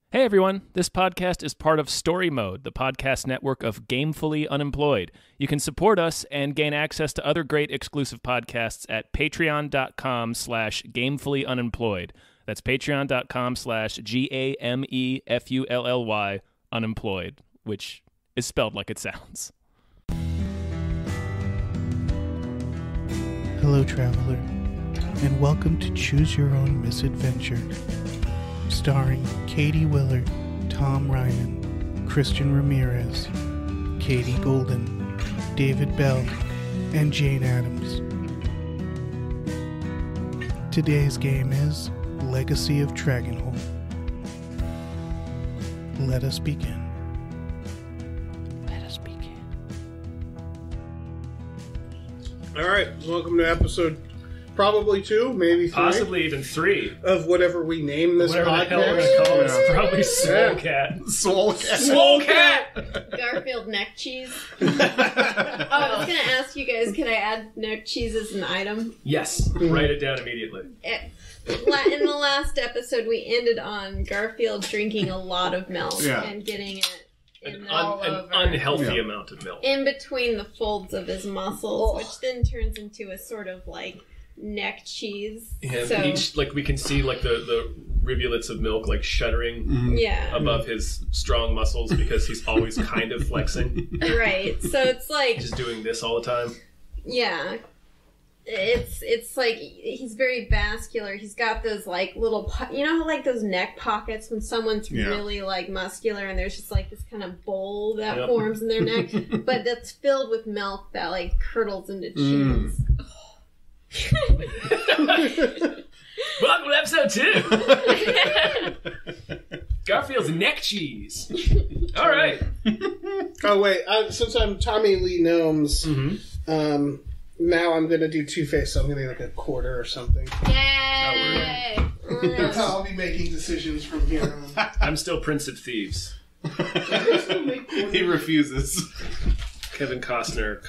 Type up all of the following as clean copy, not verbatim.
Hey everyone, this podcast is part of Story Mode, the podcast network of Gamefully Unemployed. You can support us and gain access to other great exclusive podcasts at patreon.com/gamefullyunemployed. That's patreon.com/GAMEFULLY unemployed, which is spelled like it sounds. Hello, traveler, and welcome to Choose Your Own Misadventure. Starring Katie Willert, Tom Reimann, Christian Ramirez, Katie Goldin, David Bell, and Jane Adams. Today's game is Legacy of Dragonhold. Let us begin. All right, welcome to episode probably 2, maybe 3. Possibly even 3. Of whatever we name this Whatever podcast. the hell we're going to call it. It's probably Swole Cat. Swole Cat. Swole Cat! Garfield neck cheese. I was going to ask you guys, can I add neck cheese as an item? Yes, write it down immediately. In the last episode, we ended on Garfield drinking a lot of milk and getting it An unhealthy amount of milk. in between the folds of his muscles, which then turns into a sort of like neck cheese. Yeah, so, we can see the rivulets of milk shuddering above his strong muscles because he's always kind of flexing. Right. So it's like Just doing this all the time. Yeah. It's like he's very vascular. He's got those like little, you know how like those neck pockets when someone's really like muscular and there's just like this kind of bowl that forms in their neck, but that's filled with milk that like curdles into cheese. Welcome to episode 2. Garfield's neck cheese. All right. Oh, wait. Since I'm Tommy Lee Gnomes, now I'm going to do Two-Face, so I'm going to do like a quarter or something. Yay! That's how I'll be making decisions from here on. I'm still Prince of Thieves. He refuses. Kevin Costner,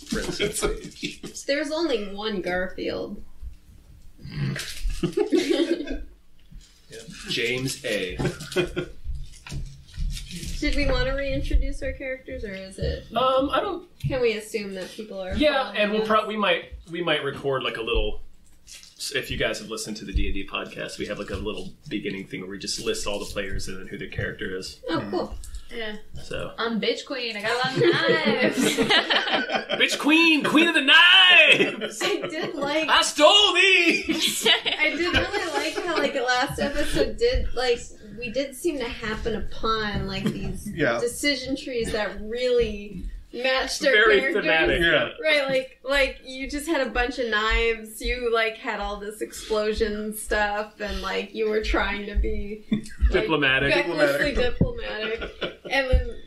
Prince of Thieves. There's only one Garfield. James A. Did we want to reintroduce our characters, or is it? I don't. Can we assume that people are? Yeah, and we might record like a little. If you guys have listened to the D&D podcast, we have like a little beginning thing where we just list all the players and then who their character is. Oh, cool. Yeah. So I'm Bitch Queen. I got a lot of knives. Bitch Queen of the Knives. I did like. I stole these. I did really like how like the last episode we did seem to happen upon like these decision trees that really matched our Very characters. thematic. Yeah. Right, like you just had a bunch of knives. You like had all this explosion stuff, and like you were trying to be diplomatic, recklessly diplomatic, and then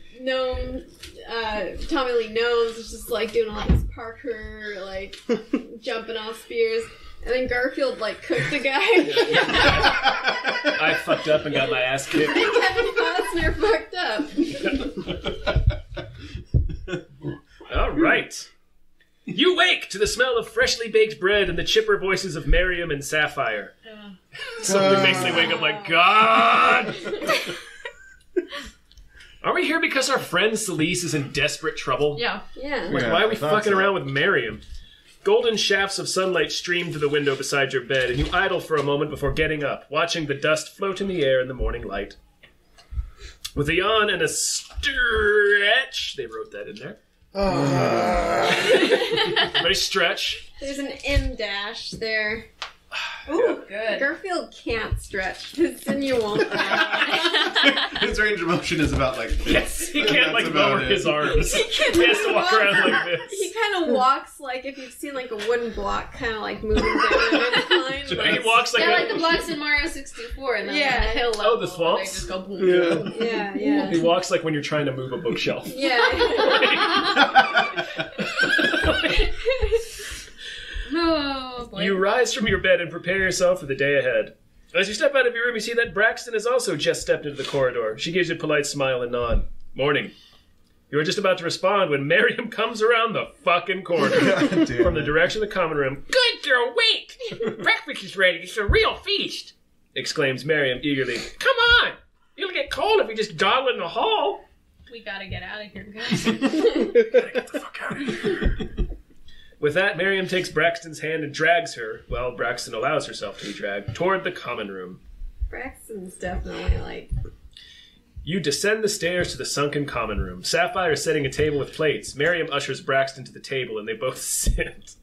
Tommy Lee Gnomes is just like doing all this parkour, like jumping off spears. And then Garfield, like, cooked the guy. I fucked up and got my ass kicked. And Kevin Costner fucked up. All right. You wake to the smell of freshly baked bread and the chipper voices of Miriam and Sapphire. Something makes me wake up like, God! Are we here because our friend Celise is in desperate trouble? Yeah. Like, why are we fucking around with Miriam? Golden shafts of sunlight stream through the window beside your bed, and you idle for a moment before getting up, watching the dust float in the air in the morning light. With a yawn and a stretch, they wrote that in there. Everybody stretch. There's an M dash there. Ooh, good. Garfield can't stretch. His sinew won't. His range of motion is about like this. Yes, he can't like lower his arms. He has to walk around like this. He kind of walks like if you've seen like a wooden block, kind of like moving down an incline. So he walks like like the blocks in Mario 64, and then Yeah. on the hill level. Oh, the swamps? They just go boom. Yeah. He walks like when you're trying to move a bookshelf. Yeah. Oh, boy. You rise from your bed and prepare yourself for the day ahead. As you step out of your room, you see that Braxton has also just stepped into the corridor. She gives you a polite smile and nod. Morning. You are just about to respond when Miriam comes around the fucking corner from the direction of the common room. Good girl, wait! Breakfast is ready. It's a real feast! Exclaims Miriam eagerly. Come on! You'll get cold if you just dawdle in the hall. We gotta get out of here, guys. Gotta get the fuck out of here. With that, Miriam takes Braxton's hand and drags her, while Braxton allows herself to be dragged, toward the common room. Braxton's definitely like... You descend the stairs to the sunken common room. Sapphire is setting a table with plates. Miriam ushers Braxton to the table, and they both sit.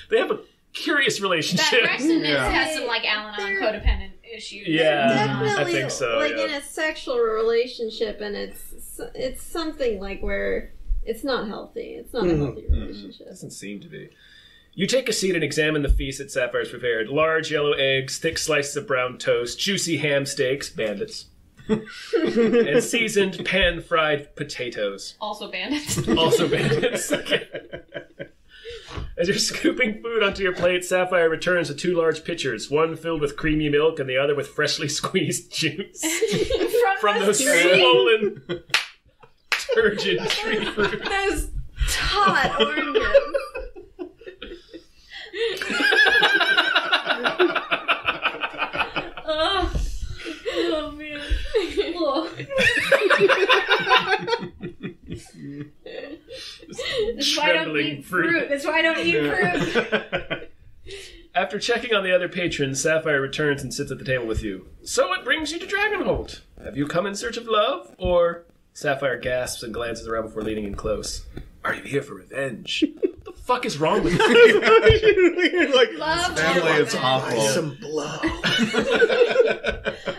They have a curious relationship. That Braxton has some, like, Al-Anon codependent issues. Yeah, definitely, I think so. like yeah. in a sexual relationship, and it's something like where it's not healthy. It's not a healthy relationship. Doesn't seem to be. You take a seat and examine the feast that Sapphire's prepared. Large yellow eggs, thick slices of brown toast, juicy ham steaks, bandits, and seasoned pan-fried potatoes. Also bandits. Also bandits. As you're scooping food onto your plate, Sapphire returns with 2 large pitchers, one filled with creamy milk and the other with freshly squeezed juice. From those swollen, turgid tree fruit. Those taut oranges. Oh man. That's why I don't eat fruit. That's why I don't eat fruit. After checking on the other patrons, Sapphire returns and sits at the table with you. So what brings you to Dragonholt? Have you come in search of love? Or... Sapphire gasps and glances around before leaning in close. Are you here for revenge? What the fuck is wrong with you? Like, Love Family or is revenge. awful. some blow.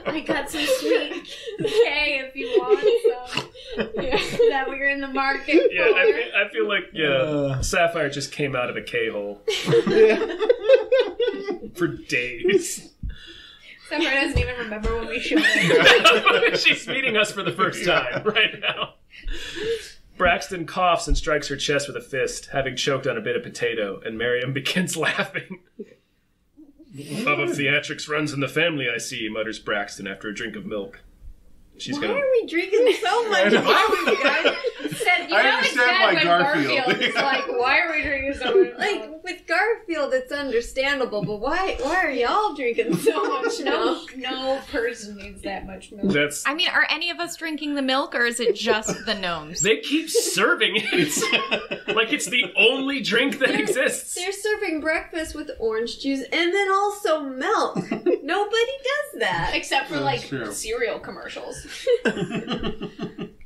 I got some sweet K if you want some. That we're in the market Yeah, for. I feel like, Sapphire just came out of a K-hole. For days. Sapphire doesn't even remember when we showed it. She's meeting us for the first time right now. Braxton coughs and strikes her chest with a fist, having choked on a bit of potato, and Miriam begins laughing. Love of theatrics runs in the family, I see, mutters Braxton after a drink of milk. She's Why gonna... are we drinking so much milk, guys? Said, you I know it's understand bad why when Garfield- Garfield's like, why are we drinking so much? Like with Garfield, it's understandable, but why are y'all drinking so much milk? No person needs that much milk. That's... I mean, are any of us drinking the milk, or is it just the gnomes? They keep serving it. Like it's the only drink that exists. They're serving breakfast with orange juice and then also milk. Nobody does that. Except for, like, true. cereal commercials.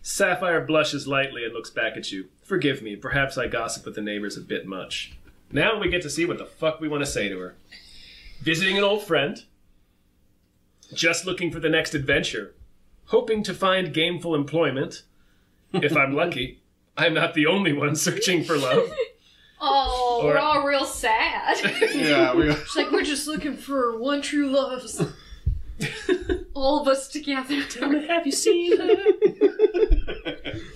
Sapphire blushes lightly and looks back at you. Forgive me, perhaps I gossip with the neighbors a bit much. Now we get to see what the fuck we want to say to her. Visiting an old friend. Just looking for the next adventure. Hoping to find gameful employment. If I'm lucky. I'm not the only one searching for love. Oh, Or- we're all real sad. Yeah, we It's like, we're just looking for one true love. All of us together. Tell me, have you seen her?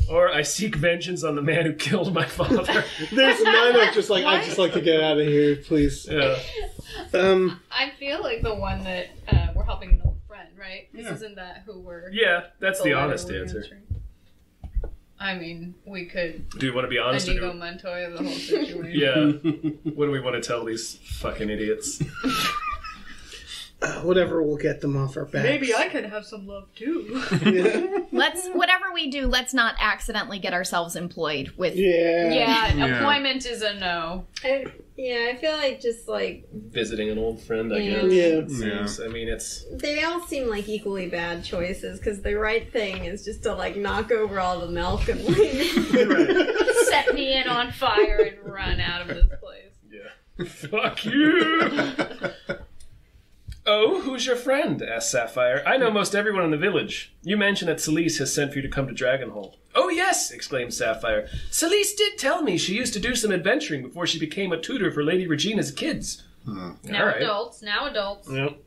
Or I seek vengeance on the man who killed my father. There's none of just like, I'd just like to get out of here, please. Yeah. I feel like the one that we're helping an old friend, right? This isn't that who we're... Yeah, that's the letter honest we're answer. answering. I mean, we could Do you want to be honest or Inigo do... Montoya the whole situation. Yeah. What do we want to tell these fucking idiots? Whatever will get them off our backs. Maybe I could have some love too. Whatever we do, let's not accidentally get ourselves employed with. Yeah. Employment is a no. I feel like just like Visiting an old friend, I Yeah. guess. Yeah. It seems. I mean, it's... they all seem like equally bad choices because the right thing is just to like knock over all the milk and leave. Set me in on fire and run out of this place. Yeah. Fuck you! Oh, who's your friend? Asked Sapphire. I know most everyone in the village. You mentioned that Celise has sent for you to come to Dragonholt. Oh, yes, exclaimed Sapphire. Celise did tell me she used to do some adventuring before she became a tutor for Lady Regina's kids. Now Alright. adults. Yep.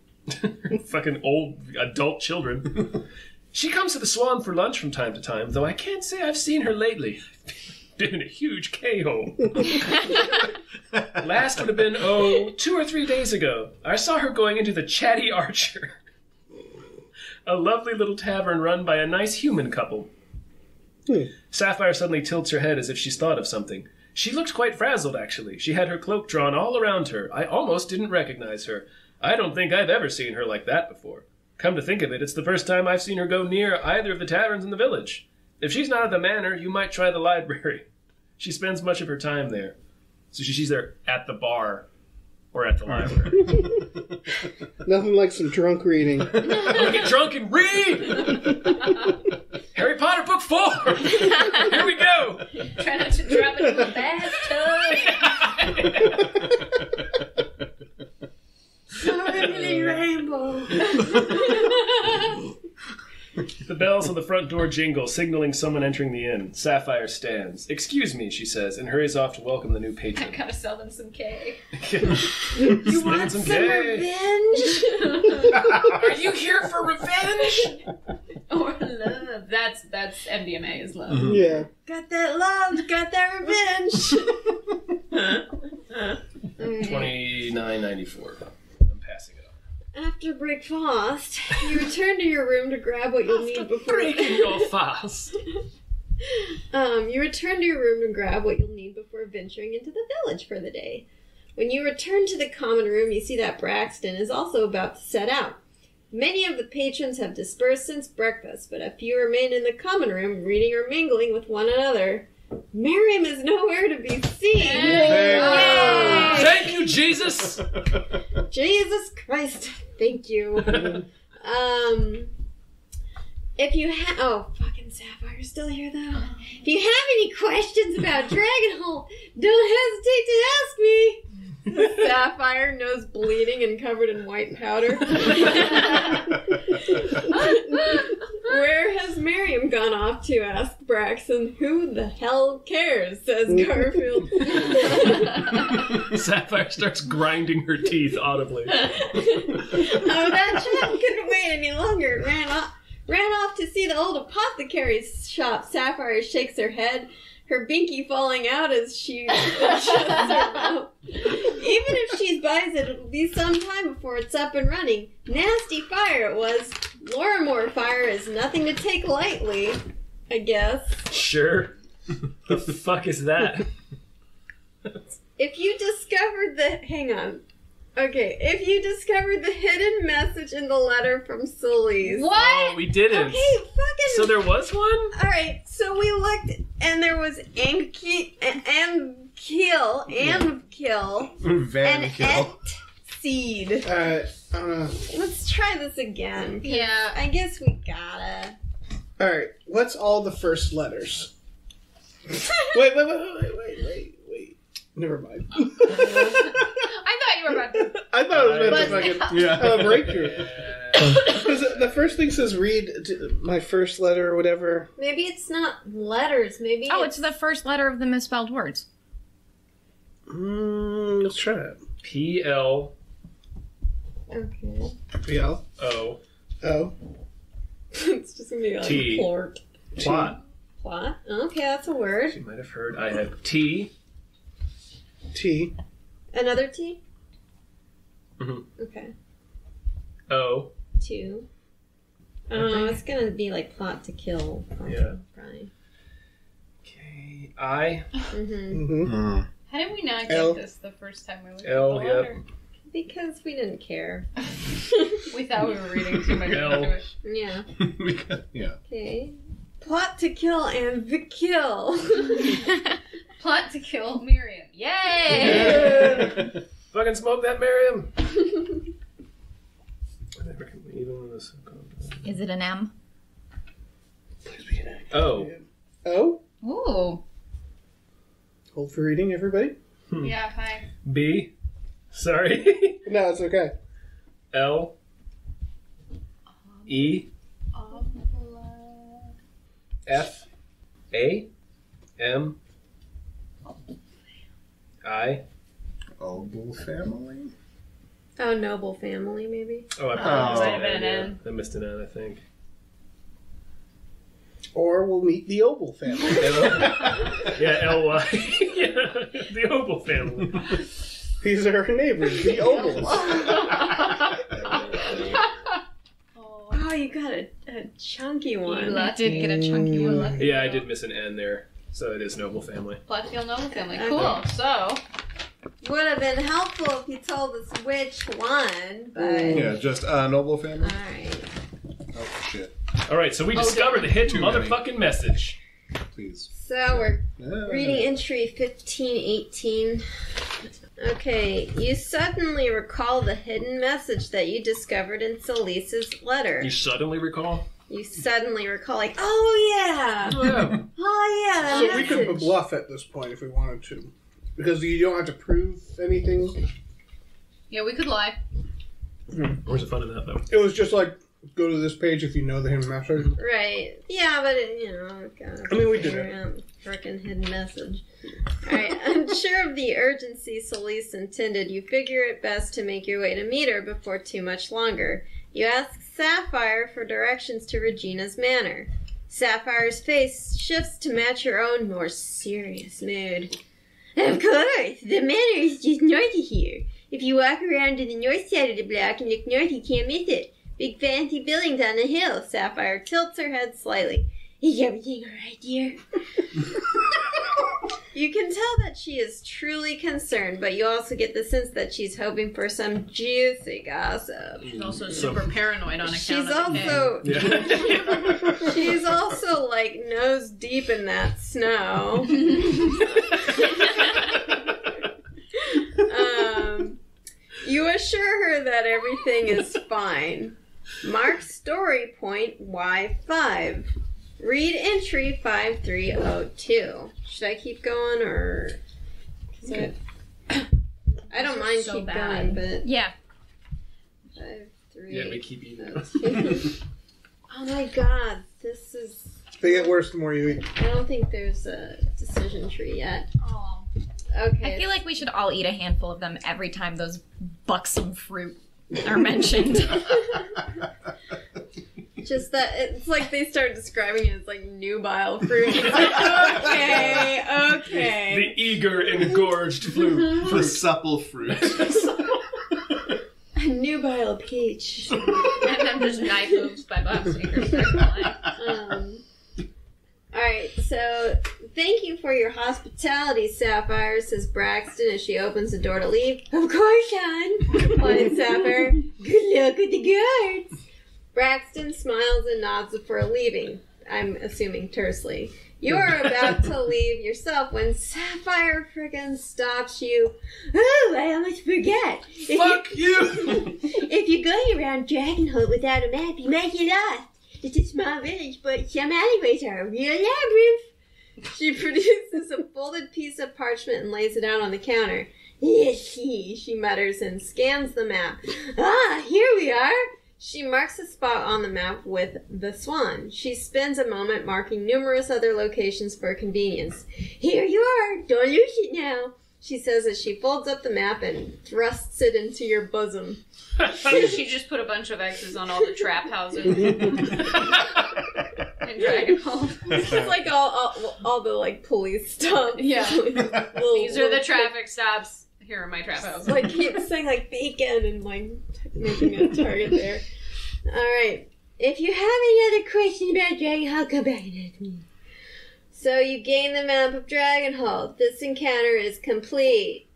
Fucking old adult children. She comes to the Swan for lunch from time to time, though I can't say I've seen her lately. Been in a huge K-hole. Last would have been, 2 or 3 days ago. I saw her going into the Chatty Archer. A lovely little tavern run by a nice human couple. Sapphire suddenly tilts her head as if she's thought of something. She looked quite frazzled, actually. She had her cloak drawn all around her. I almost didn't recognize her. I don't think I've ever seen her like that before. Come to think of it, it's the first time I've seen her go near either of the taverns in the village. If she's not at the manor, you might try the library. She spends much of her time there. So she's there at the bar or at the library. Nothing like some drunk reading. I'm gonna get drunk and read! Harry Potter book 4! Here we go! Try not to drop it in the bathtub. Sparkly rainbow. The bells on the front door jingle, signaling someone entering the inn. Sapphire stands. "Excuse me," she says, and hurries off to welcome the new I patron. gotta sell them some cake. You Want some gay. revenge? Are you here for revenge? Or love. That's MDMA is love. Yeah. Got that love, got that revenge. $29.94. I'm passing it on. After breakfast, you return to your room to grab what you'll need before Breaking your fast. You return to your room to grab what you'll need before venturing into the village for the day. When you return to the common room, you see that Braxton is also about to set out. Many of the patrons have dispersed since breakfast, but a few remain in the common room, reading or mingling with one another. Miriam is nowhere to be seen. Yay! Thank you, Jesus! Jesus Christ, thank you. If you have... Oh, fucking Sapphire's still here, though. If you have any questions about Dragonholt, don't hesitate to ask me. Sapphire, nose bleeding and covered in white powder. Where has Miriam gone off to? Asked Braxton. Who the hell cares? Says Garfield. Sapphire starts grinding her teeth audibly. Oh, that chap couldn't wait any longer. Ran off to see the old apothecary's shop. Sapphire shakes her head, her binky falling out as she shuts her mouth. Even if she buys it, it'll be some time before it's up and running. Nasty fire it was. Lorimore fire is nothing to take lightly, I guess. Sure. The fuck is that? If you discovered the... Hang on. Okay, if you discovered the hidden message in the letter from Sully's. What? Oh, we didn't. Okay, fucking... So there was one? Alright, so we looked, and there was Ankill, and Et Seed. Let's try this again. Yeah. I guess we gotta. Alright, what's all the first letters? Wait. Never mind. I thought you were about to... I thought it was about to fucking breakthrough. Because the first thing says read my first letter or whatever. Maybe it's not letters, maybe it's the first letter of the misspelled words. Let's try it. P-L... Okay. P-L. O. O. It's just gonna be like T. plort. Plot. Plot? Okay, that's a word. You might have heard I have T. T. Another T? Mm-hmm. Okay. O. 2. Oh, it's gonna be like plot to kill. Yeah. Probably. K. I. Mm-hmm. How did we not L. get this the first time we looked L, at the yep. letter? Because we didn't care. We thought we were reading too much L. into it. Yeah. Yeah. Okay. Plot to kill and the kill. Plot to kill Miriam. Yay! Fucking smoke that, Miriam! Is it an M? O. O. Ooh. Hold for reading, everybody. Yeah, hi. B. Sorry. No, it's okay. L. E. F. A. M. I. Ogle family? Oh, noble family, maybe. Oh, I might have been an yeah. N. I missed an N, I think. Or we'll meet the Ogle family. Yeah, L-Y. Yeah, the Ogle family. These are our neighbors, the Ogles. Oh, you got a chunky one. You did get a chunky one. Yeah, I did miss an N there. So it is Noble Family. Plot to kill noble family. Okay. Cool. So, Would have been helpful if you told us which one, but... Yeah, just noble family. Alright. shit. All right, so we discovered the hidden motherfucking message. Please. So we're reading entry 1518. Okay, you suddenly recall the hidden message that you discovered in Salisa's letter. You suddenly recall? You suddenly recall, like, oh yeah! Oh yeah! So we could bluff at this point if we wanted to. Because you don't have to prove anything. Yeah, we could lie. Where's the fun in that, though? It was just like, go to this page if you know the hidden message. Right. Yeah, but we did it. Frickin' hidden message. Alright, unsure of the urgency Solis intended, you figure it best to make your way to meet her before too much longer. You ask Sapphire for directions to Regina's manor. Sapphire's face shifts to match your own more serious mood. Of course, the manor is just north of here. If you walk around to the north side of the block and look north, you can't miss it. Big fancy buildings on the hill. Sapphire tilts her head slightly. Is everything alright, dear? You can tell that she is truly concerned, but you also get the sense that she's hoping for some juicy gossip. She's also super paranoid on account She's of also, she's also like nose deep in that snow. You assure her that everything is fine. Mark story point Y5. Read entry 5302. Should I keep going or? I don't mind so keep bad. going, but Yeah. Yeah, we keep eating. Oh my god, this is. They get worse the more you eat. I don't think there's a decision tree yet. Oh. Okay. I feel like we should all eat a handful of them every time those buxom fruit are mentioned. Just that it's like they start describing it as like nubile fruit. It's like, okay. The eager, engorged fruit. The supple fruit. A nubile peach. And then just knife moves by Bob Sneakers start flying. Alright, so thank you for your hospitality, Sapphire, says Braxton as she opens the door to leave. Of course, hon, replied Sapphire. Good luck with the guards. Braxton smiles and nods before leaving. I'm assuming tersely. You are about to leave yourself when Sapphire friggin' stops you. Oh, I almost forget. Fuck you! If you're going around Dragonhold without a map, you might get lost. It's a small village, but some alleyways are a real labyrinth. She produces a folded piece of parchment and lays it out on the counter. Yes, she mutters and scans the map. Ah, here we are. She marks a spot on the map with the swan. She spends a moment marking numerous other locations for convenience. Here you are. Don't lose it now, she says as she folds up the map and thrusts it into your bosom. She just put a bunch of X's on all the trap houses in Dragonhold. It's like all the like police stuff. Yeah. These are the traffic stops. Here are my trap houses. Like keep saying like bacon and like making a target there. Alright. If you have any other questions about Dragonhold, come back and ask me. So you gain the map of Dragonhold. This encounter is complete.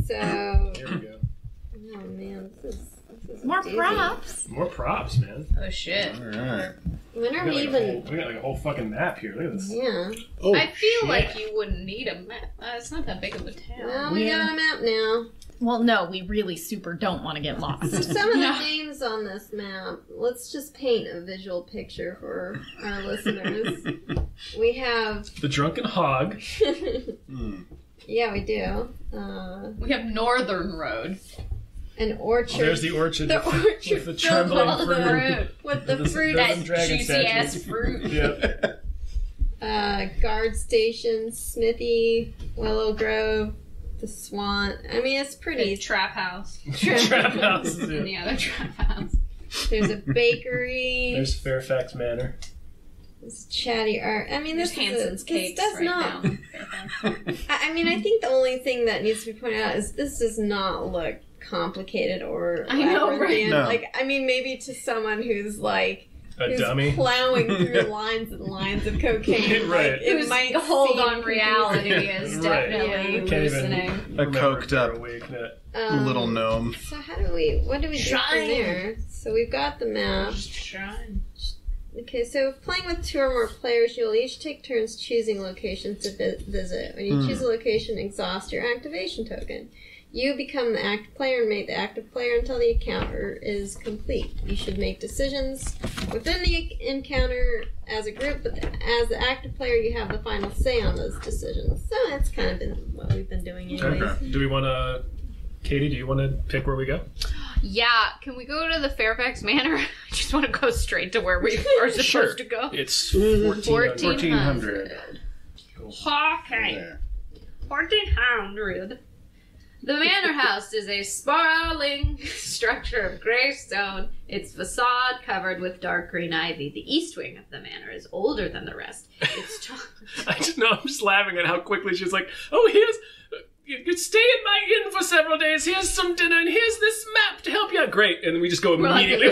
So There we go. oh man, this is More doozy. props. More props, man. Oh shit. Alright. When are We we got, like, even? we got like a whole fucking map here. Look at this. Yeah. Oh, I feel shit. like you wouldn't need a map. It's not that big of a town. Well, we got a map now. Well, no, we really super don't want to get lost. Some of the Yeah. names on this map, let's just paint a visual picture for our listeners. We have, The Drunken Hog. yeah, we do. We have Northern Road. An orchard. There's the orchard. The with orchard with the filled trembling all the fruit. fruit. with the There's fruit. some dragon Juicy ass statues. fruit. Yep. Guard station, Smithy, Willow Grove, the Swan. I mean, it's The pretty. trap house. Trap houses. And the Yeah. other trap house. There's a bakery. There's Fairfax Manor. There's Chatty Art. I mean, There's this Hanson's is Cakes this does right not. now. I mean, I think the only thing that needs to be pointed out is this does not look complicated or I know, right? labyrinthine. No. Like, I mean, maybe to someone who's like A who's dummy? plowing through lines and lines of cocaine. Right. Like, it Whose might hold seem on reality is Right. definitely Can't even loosening. A remember coked if they're up awake or not. little gnome. So what do we do from there? So we've got the map. Okay, so if playing with 2 or more players, you'll each take turns choosing locations to visit. When you choose a location, exhaust your activation token. You become the active player and make the active player until the encounter is complete. You should make decisions within the encounter as a group, but as the active player, you have the final say on those decisions. So that's kind of been what we've been doing anyways. Okay. Do we want to... Katie, do you want to pick where we go? Yeah, can we go to the Fairfax Manor? I just want to go straight to where we are supposed to go. It's 1400. Okay. There. 1400. The manor house is a sprawling structure of grey stone, its facade covered with dark green ivy. The east wing of the manor is older than the rest. It's tall. I just know, I'm just laughing at how quickly she's like, oh, here's... You could stay in my inn for several days. Here's some dinner, and here's this map to help you out. Great. And then we just go immediately.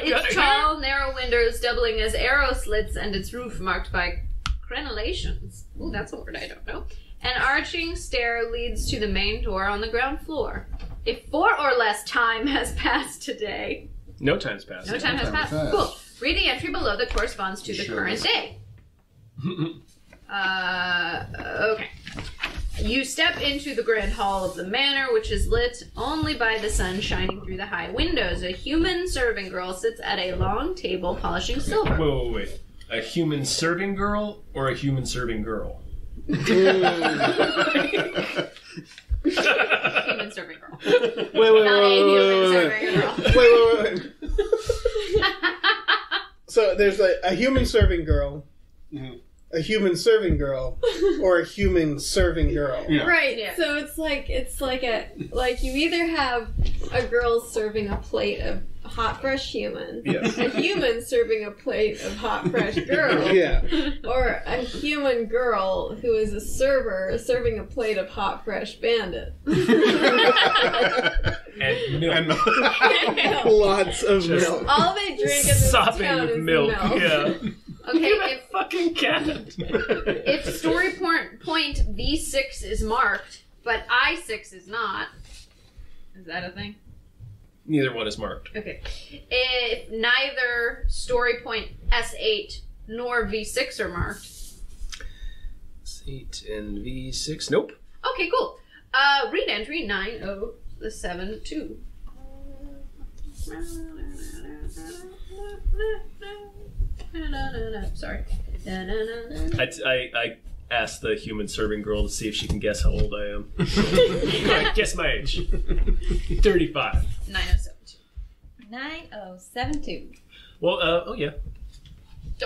Its tall, narrow windows doubling as arrow slits, and its roof marked by crenellations. Ooh, that's a word I don't know. An arching stair leads to the main door on the ground floor. If 4 or less time has passed today... No time's passed. No time has passed. Cool. Read the entry below that corresponds to the current day. Okay. You step into the grand hall of the manor, which is lit only by the sun shining through the high windows. A human serving girl sits at a long table polishing silver. Wait. A human serving girl or a human serving girl? Human serving girl. Not a human serving girl. Wait. So there's a human serving girl. Mhm. A human serving girl or a human serving girl. Yeah. Right. Yeah. So it's like you either have a girl serving a plate of hot fresh human, Yes. a human serving a plate of hot fresh girl, Yeah. or a human girl who is a server serving a plate of hot fresh bandit. And milk. And Lots of Just- milk. All they drink in this Sopping town with is milk. milk. Yeah. Okay, That fucking cat. if story point V6 is marked, but I6 is not, is that a thing? Neither one is marked. Okay. If neither story point S8 nor V6 are marked. S8 and V6. Nope. Okay, cool. Read entry 9072. Sorry. I asked the human serving girl to see if she can guess how old I am. Alright, guess my age. 35. 9072. 9072. Well, oh yeah.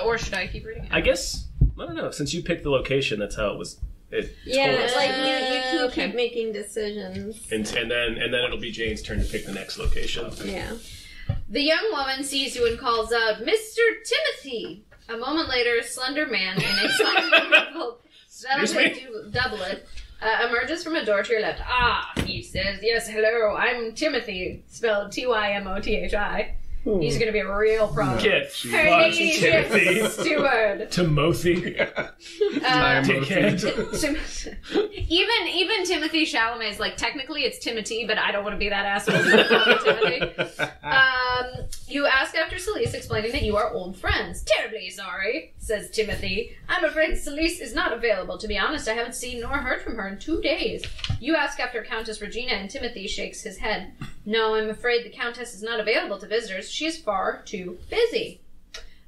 Or should I keep reading it? I guess, I don't know. Since you picked the location, that's how it was. It Yeah, told it's us. like you can Okay. keep making decisions. And then it'll be Jane's turn to pick the next location. Yeah. The young woman sees you and calls out, Mr. Timothy! A moment later, a slender man in a slightly doublet emerges from a door to your left. Ah, he says, yes, hello, I'm Timothy, spelled T-Y-M-O-T-H-I. He's going to be a real problem. Get Her fucked, ladyship, Timothy. steward. Timothy. Dickhead. Even Timothy Chalamet is like, technically it's Timothy, but I don't want to be that asshole. So call me Timothy. You ask after Celise, explaining that you are old friends. Terribly sorry, says Timothy. I'm afraid Celise is not available. To be honest, I haven't seen nor heard from her in 2 days. You ask after Countess Regina, and Timothy shakes his head. No, I'm afraid the Countess is not available to visitors. She is far too busy.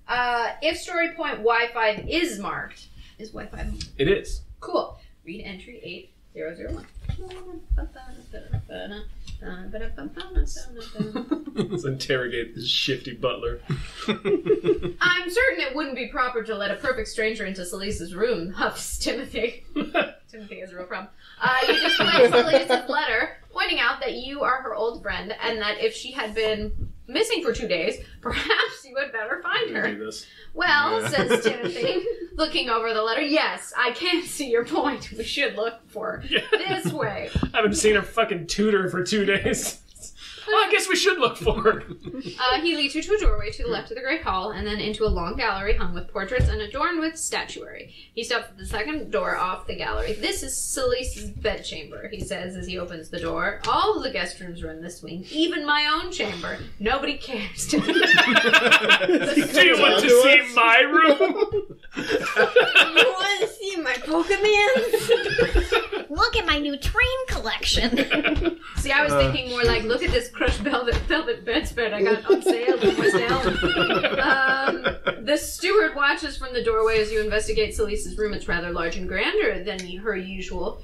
If story point Y5 is marked, is Y5 marked? It is. Cool. Read entry 8001. Let's interrogate this shifty butler. I'm certain it wouldn't be proper to let a perfect stranger into Celise's room, huffs Timothy. Timothy has a real problem. You display Celise's letter, pointing out that you are her old friend, and that if she had been missing for 2 days, perhaps you had better find her. Do this. Well, Yeah. says Timothy, looking over the letter, yes, I can see your point. We should look for Yeah. this way. I haven't seen her fucking tutor for 2 days. I guess we should look for her. He leads you to a doorway to the left of the Great Hall, and then into a long gallery hung with portraits and adorned with statuary. He stops at the second door off the gallery. This is Salice's bedchamber, he says as he opens the door. All of the guest rooms are in this wing, even my own chamber. Nobody cares to me. Do you want to see my room? You want to see my Pokemans? Look at my new train collection. See, I was thinking more like, look at this crushed velvet bedspread I got on sale for myself. The steward watches from the doorway as you investigate Salice's room. It's rather large and grander than her usual.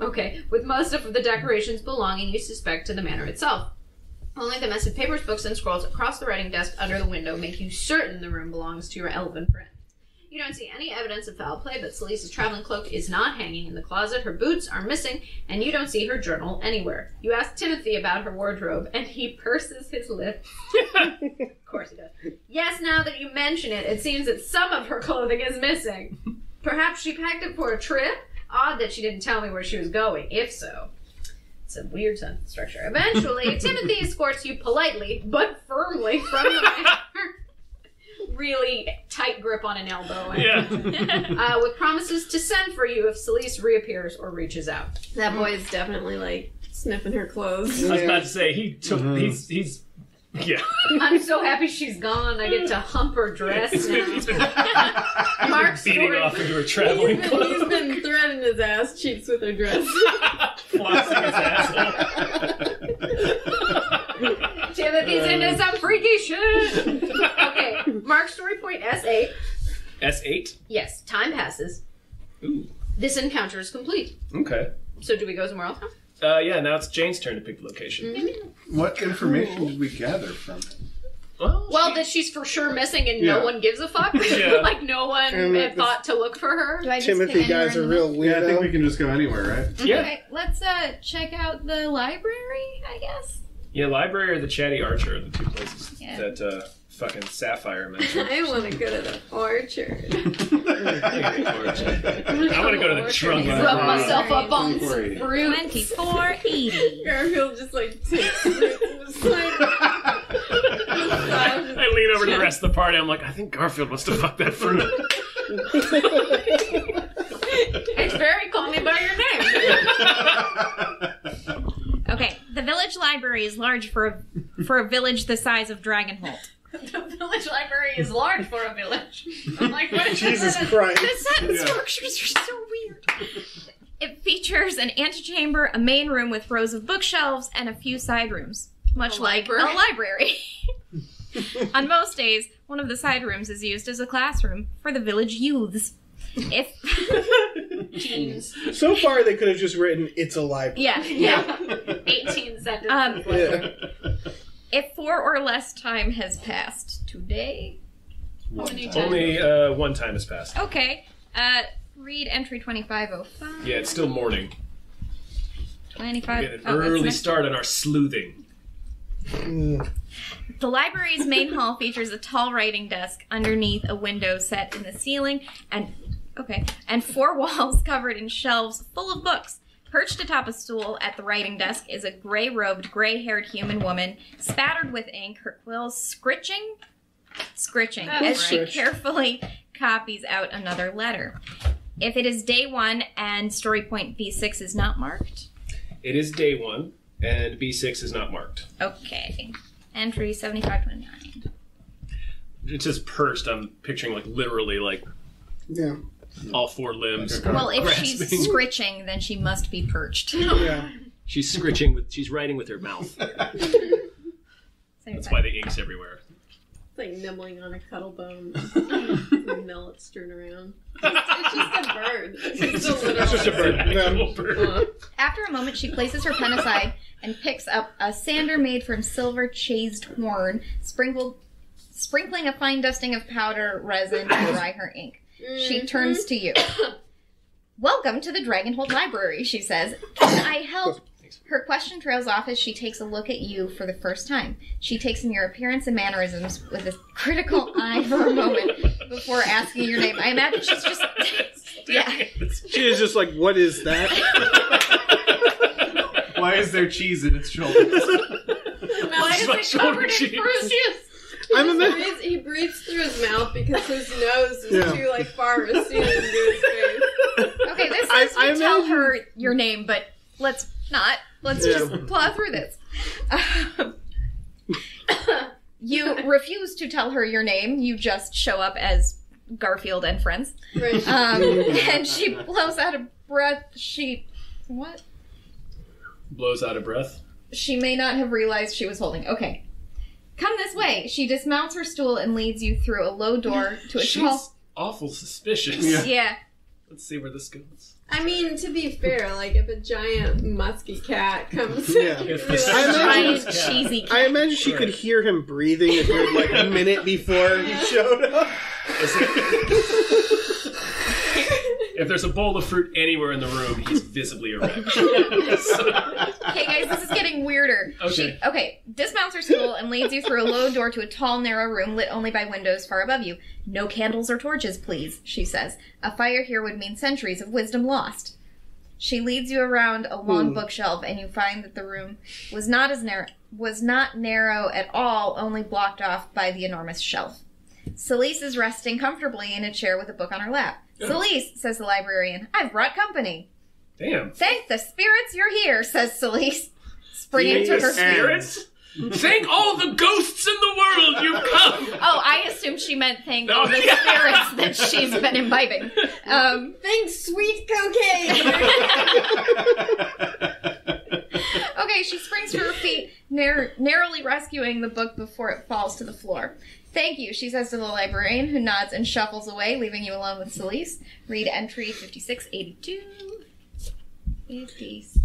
Okay, with most of the decorations belonging, you suspect, to the manor itself. Only the mess of papers, books, and scrolls across the writing desk under the window make you certain the room belongs to your elven friend. You don't see any evidence of foul play, but Salice's traveling cloak is not hanging in the closet, her boots are missing, and you don't see her journal anywhere. You ask Timothy about her wardrobe, and he purses his lips. Of course he does. Yes, now that you mention it, it seems that some of her clothing is missing. Perhaps she packed it for a trip? Odd that she didn't tell me where she was going, if so. It's a weird sentence structure. Eventually, Timothy escorts you politely, but firmly, from the manor. Really tight grip on an elbow. With promises to send for you if Salice reappears or reaches out. That boy is definitely, like, sniffing her clothes. I was about to say, he's yeah. I'm so happy she's gone. I get to hump her dress now. Mark's beating story. off into her traveling clothes. He's been threading his ass cheeks with her dress. Flossing his asshole. Timothy's into some freaky shit. Okay, mark story point S8. S8? Yes, time passes. Ooh. This encounter is complete. Okay. So do we go somewhere else now? Now it's Jane's turn to pick the location. Mm-hmm. What information did we gather from it? Well, that she's for sure missing and no one gives a fuck. Yeah. Like no one had thought to look for her. Do I just Timothy pick anywhere guy's in a the real map? weirdo. Yeah, I think we can just go anywhere, right? Yeah. Okay, let's check out the library, I guess. Yeah, library or the Chatty Archer are the two places Yeah. that fucking Sapphire mentioned. I want to go to the orchard. I want to go to the trunk. Rub myself up on some 2480. fruit. 2480. Garfield just like takes it and just like. I lean over to the rest of the party. I'm like, I think Garfield must have fucked that fruit. It's very call me by your name. Okay, the village library is large for a village the size of Dragonholt. The village library is large for a village. I'm like, what is Jesus this? Christ. The sentence structures are so weird. It features an antechamber, a main room with rows of bookshelves, and a few side rooms, much like a library. On most days, one of the side rooms is used as a classroom for the village youths. If Teens. So far, they could have just written, "It's a library." Yeah. 18 sentences. Yeah. if 4 or less time has passed today. How many times? Only one time has passed. Okay. Read entry 2505. Yeah, it's still morning. 25. We get an oh, that's early next start on our sleuthing. The library's main hall features a tall writing desk underneath a window set in the ceiling and 4 walls covered in shelves full of books. Perched atop a stool at the writing desk is a gray-robed, gray-haired human woman, spattered with ink, her quills scritching as she carefully copies out another letter. If it is day 1 and story point B6 is not marked. It is day 1, and B6 is not marked. Okay. Entry 7529. It says perched. I'm picturing literally Yeah. all 4 limbs. Well, if grasping. she's scritching, then she must be perched. Yeah. She's she's writing with her mouth. That's why the ink's everywhere. It's like nibbling on a cuddle bone. Millet strewn around. It's just a bird. It's just a bird. Yeah. Little bird. After a moment, she places her pen aside and picks up a sander made from silver chased horn, sprinkling a fine dusting of powder resin to dry her ink. She turns to you. Welcome to the Dragonholt Library, she says. Can I help? Her question trails off as she takes a look at you for the first time. She takes in your appearance and mannerisms with a critical eye for a moment before asking your name. I imagine she's just... Yeah. She is just like, what is that? Why is there cheese in its shoulders? Why is it covered in fruit juice? He breathes through his mouth because his nose is too far receding into his face. Okay, this says you tell her your name, but let's not. Let's just plow through this. You refuse to tell her your name. You just show up as Garfield and friends. Right. And she blows out a breath. What? Blows out of breath. She may not have realized she was holding. Okay. Come this way. She dismounts her stool and leads you through a low door to a She's awful suspicious. Yeah. Let's see where this goes. I mean, to be fair, if a giant musky cat comes in, If the giant cheesy cat. I imagine she could hear him breathing a good a minute before he showed up. If there's a bowl of fruit anywhere in the room, he's visibly erect. Hey guys, this is getting weirder. Okay. She dismounts her stool and leads you through a low door to a tall, narrow room lit only by windows far above you. No candles or torches, please, she says. A fire here would mean centuries of wisdom lost. She leads you around a long bookshelf, and you find that the room was not narrow at all, only blocked off by the enormous shelf. Celise is resting comfortably in a chair with a book on her lap. Celise, says the librarian, I've brought company. Damn. Thank the spirits you're here, says Celise, springing to her feet. Spirits? Thank all the ghosts in the world you've come! Oh, I assumed she meant thank all the spirits that she's been imbibing. thanks, sweet cocaine! Okay, she springs to her feet, narrowly rescuing the book before it falls to the floor. Thank you, she says to the librarian, who nods and shuffles away, leaving you alone with Celise. Read entry 5682. 56.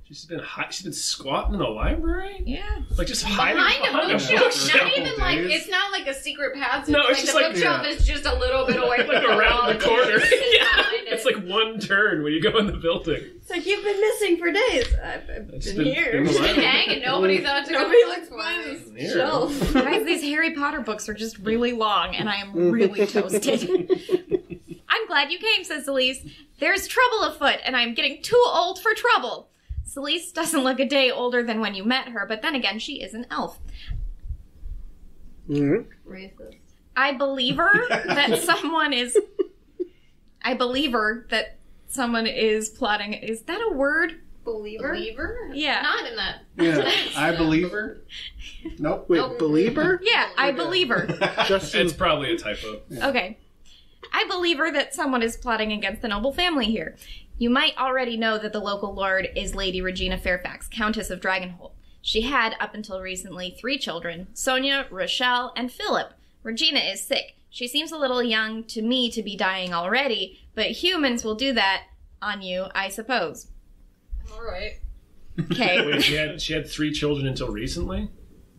She's been squatting in the library? Yeah. Just hiding Behind a bookshelf. Not even it's not like a secret passage. No, it's just the bookshelf is just a little bit away from around the corner. Yeah. It's one turn when you go in the building. It's you've been missing for days. I've been here. She's been hanging. Nobody thought to Nobody go looks behind Yeah. this shelf. Guys, these Harry Potter books are just really long, and I am really toasted. I'm glad you came, says Celise. There's trouble afoot, and I'm getting too old for trouble. Celise doesn't look a day older than when you met her, but then again, she is an elf. Mm-hmm. Racist. I believe her that someone is... I believe her that someone is plotting... Is that a word? Believer? Yeah. Not in that. Yeah. I believe her? Nope. Wait, believer? Yeah, I believe her. Justin. It's probably a typo. Okay. I believe her that someone is plotting against the noble family here. You might already know that the local lord is Lady Regina Fairfax, Countess of Dragonholt. She had, up until recently, 3 children, Sonia, Rochelle, and Philip. Regina is sick. She seems a little young to me to be dying already, but humans will do that on you, I suppose. All right. Okay. Wait, she had 3 children until recently?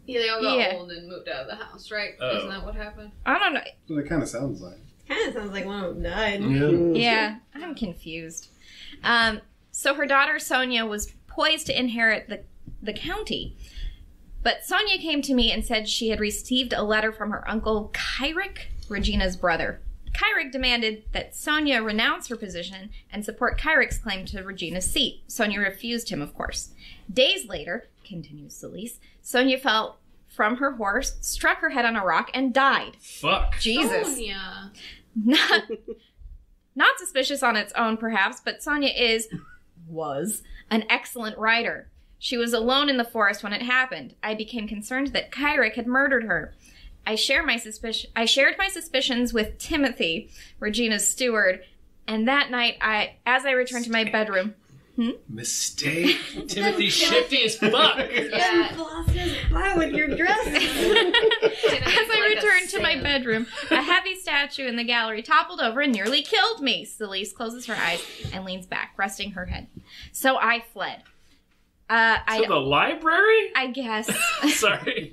Yeah, they all got old and moved out of the house, right? Oh. Isn't that what happened? I don't know. Well, it kind of sounds like. Kind of sounds like one of them died. Yeah, I'm confused. So her daughter Sonia was poised to inherit the county. But Sonia came to me and said she had received a letter from her uncle Kyrick, Regina's brother. Kyrick demanded that Sonia renounce her position and support Kyrick's claim to Regina's seat. Sonia refused him, of course. Days later, continues Celise, Sonia fell from her horse, struck her head on a rock, and died. Fuck. Jesus. Sonia. Not suspicious on its own, perhaps, but Sonia was an excellent rider. She was alone in the forest when it happened. I became concerned that Kyrick had murdered her. I shared my suspicions with Timothy, Regina's steward, and that night, as I returned to my bedroom... Mistake. Timothy's shifty as fuck. Yeah. Why with your dress? As I returned to my bedroom, a heavy statue in the gallery toppled over and nearly killed me. Celise closes her eyes and leans back, resting her head. So I fled. To the library? I guess. Sorry.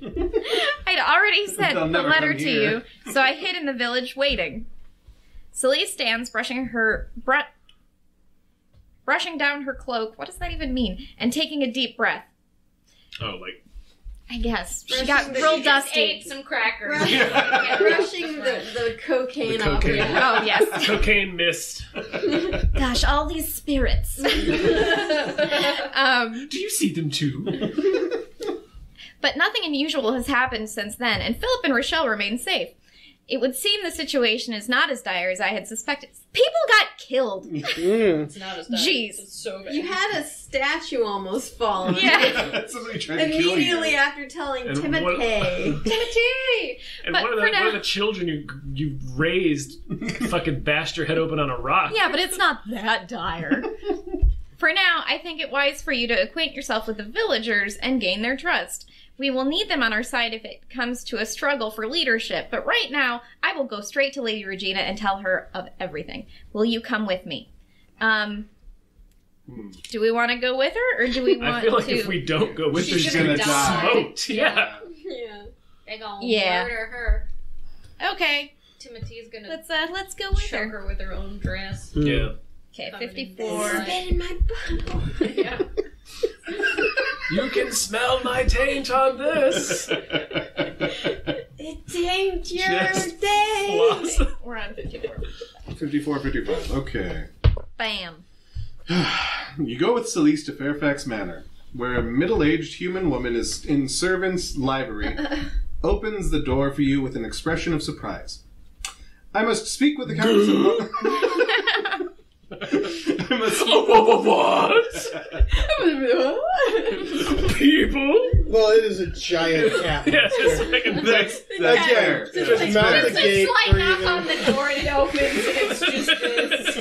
I'd already sent They'll the never letter come to here. you, so I hid in the village waiting. Celise stands, brushing down her cloak. What does that even mean? And taking a deep breath. Oh, like... I guess. She Brushing got the- real Ate dusty. some crackers. Brushing the cocaine The off cocaine. your Oh, yes. Cocaine mist. Gosh, all these spirits. Do you see them too? But nothing unusual has happened since then, and Philip and Rochelle remain safe. It would seem the situation is not as dire as I had suspected. People got killed. It's not as dire. Jeez. It's so bad. You had a statue almost fall on Yeah. Somebody tried to kill you. immediately after telling And Timothy. Timothy! And But one for of now- the children you raised fucking bashed your head open on a rock. Yeah, but it's not that dire. For now, I think it wise for you to acquaint yourself with the villagers and gain their trust. We will need them on our side if it comes to a struggle for leadership, but right now, I will go straight to Lady Regina and tell her of everything. Will you come with me? Do we want to go with her, or do we want I feel like to... if we don't go with her, She's she's gonna gonna get die. smoked. Yeah. Yeah. They're gonna Yeah. murder her. Okay, Timothy's gonna let's go with choke her. her with her own dress. Yeah. Okay, Covered in 54. blood. Spit in my bottle. Yeah. You can smell my taint on this. It taint your Just day. Floss. We're on 54. 54, 55. Okay. Bam. You go with Celise to Fairfax Manor, where a middle-aged human woman is in servant's livery, opens the door for you with an expression of surprise. I must speak with the Countess of... I must... What? People? Well, it is a giant cat. Yes, it's like a That's Again, fair. just mount the There's a gate, slight knock breathe on in. the door and it opens and it's just this.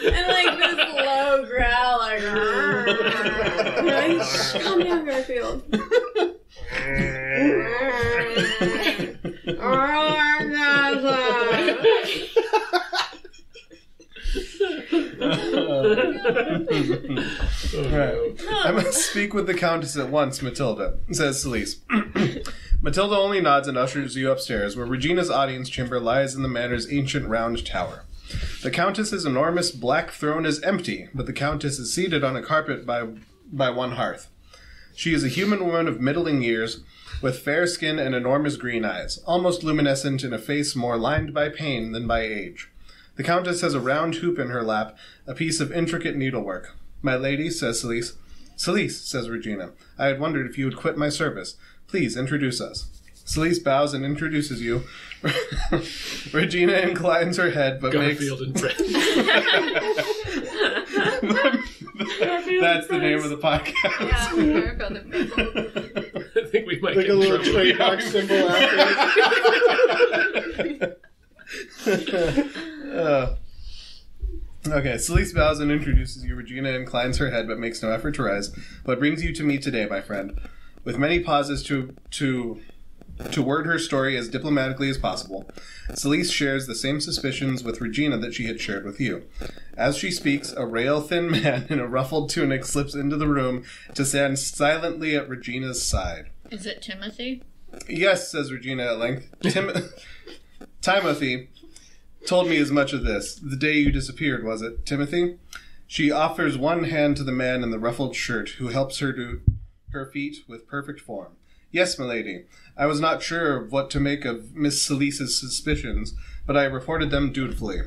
And like this low growl, like. Calm down, Garfield. I must speak with the Countess at once, Matilda, says Celise. Matilda only nods and ushers you upstairs, where Regina's audience chamber lies in the manor's ancient round tower. The Countess's enormous black throne is empty, but the Countess is seated on a carpet by one hearth. She is a human woman of middling years, with fair skin and enormous green eyes, almost luminescent in a face more lined by pain than by age. The Countess has a round hoop in her lap, a piece of intricate needlework. My lady, says Celise. Celise, says Regina, I had wondered if you would quit my service. Please introduce us. Celise bows and introduces you. Regina inclines her head, but Garfield and Fred. That's the name of the podcast. Yeah, Garfield and Fred. I think we might Like get a in little trouble. trademark symbol after. Okay, Celise bows and introduces you. Regina inclines her head but makes no effort to rise. What brings you to me today, my friend? With many pauses to word her story as diplomatically as possible, Celise shares the same suspicions with Regina that she had shared with you. As she speaks, a rail-thin man in a ruffled tunic slips into the room to stand silently at Regina's side. Is it Timothy? Yes, says Regina at length. Timothy told me as much of this. The day you disappeared, was it, Timothy? She offers one hand to the man in the ruffled shirt, who helps her to her feet with perfect form. Yes, milady. I was not sure of what to make of Miss Celise's suspicions, but I reported them dutifully.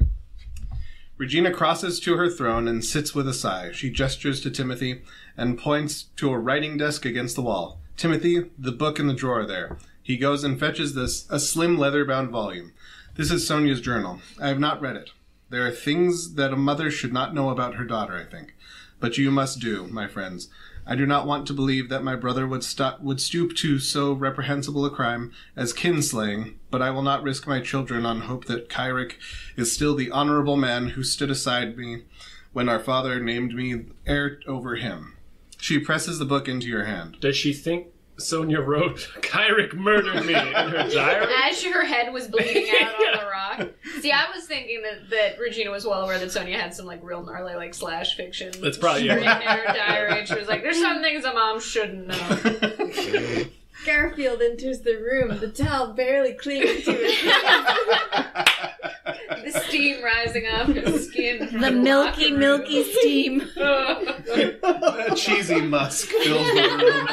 Regina crosses to her throne and sits with a sigh. She gestures to Timothy and points to a writing desk against the wall. Timothy, the book in the drawer there. He goes and fetches a slim leather-bound volume. This is Sonia's journal. I have not read it. There are things that a mother should not know about her daughter, I think. But you must do, my friends. I do not want to believe that my brother would stoop to so reprehensible a crime as kinslaying, but I will not risk my children on hope that Kyrick is still the honorable man who stood aside me when our father named me heir over him. She presses the book into your hand. Does she think Sonia wrote, Kyrick murdered me in her diary? As her head was bleeding out on the rock. See, I was thinking that Regina was well aware that Sonia had some like real gnarly like slash fiction. That's probably written it. in her diary. And she was like, "There's some things a mom shouldn't know." Garfield enters the room, the towel barely clinging to his The steam rising off his skin. The milky, milky steam. A cheesy musk filled the room.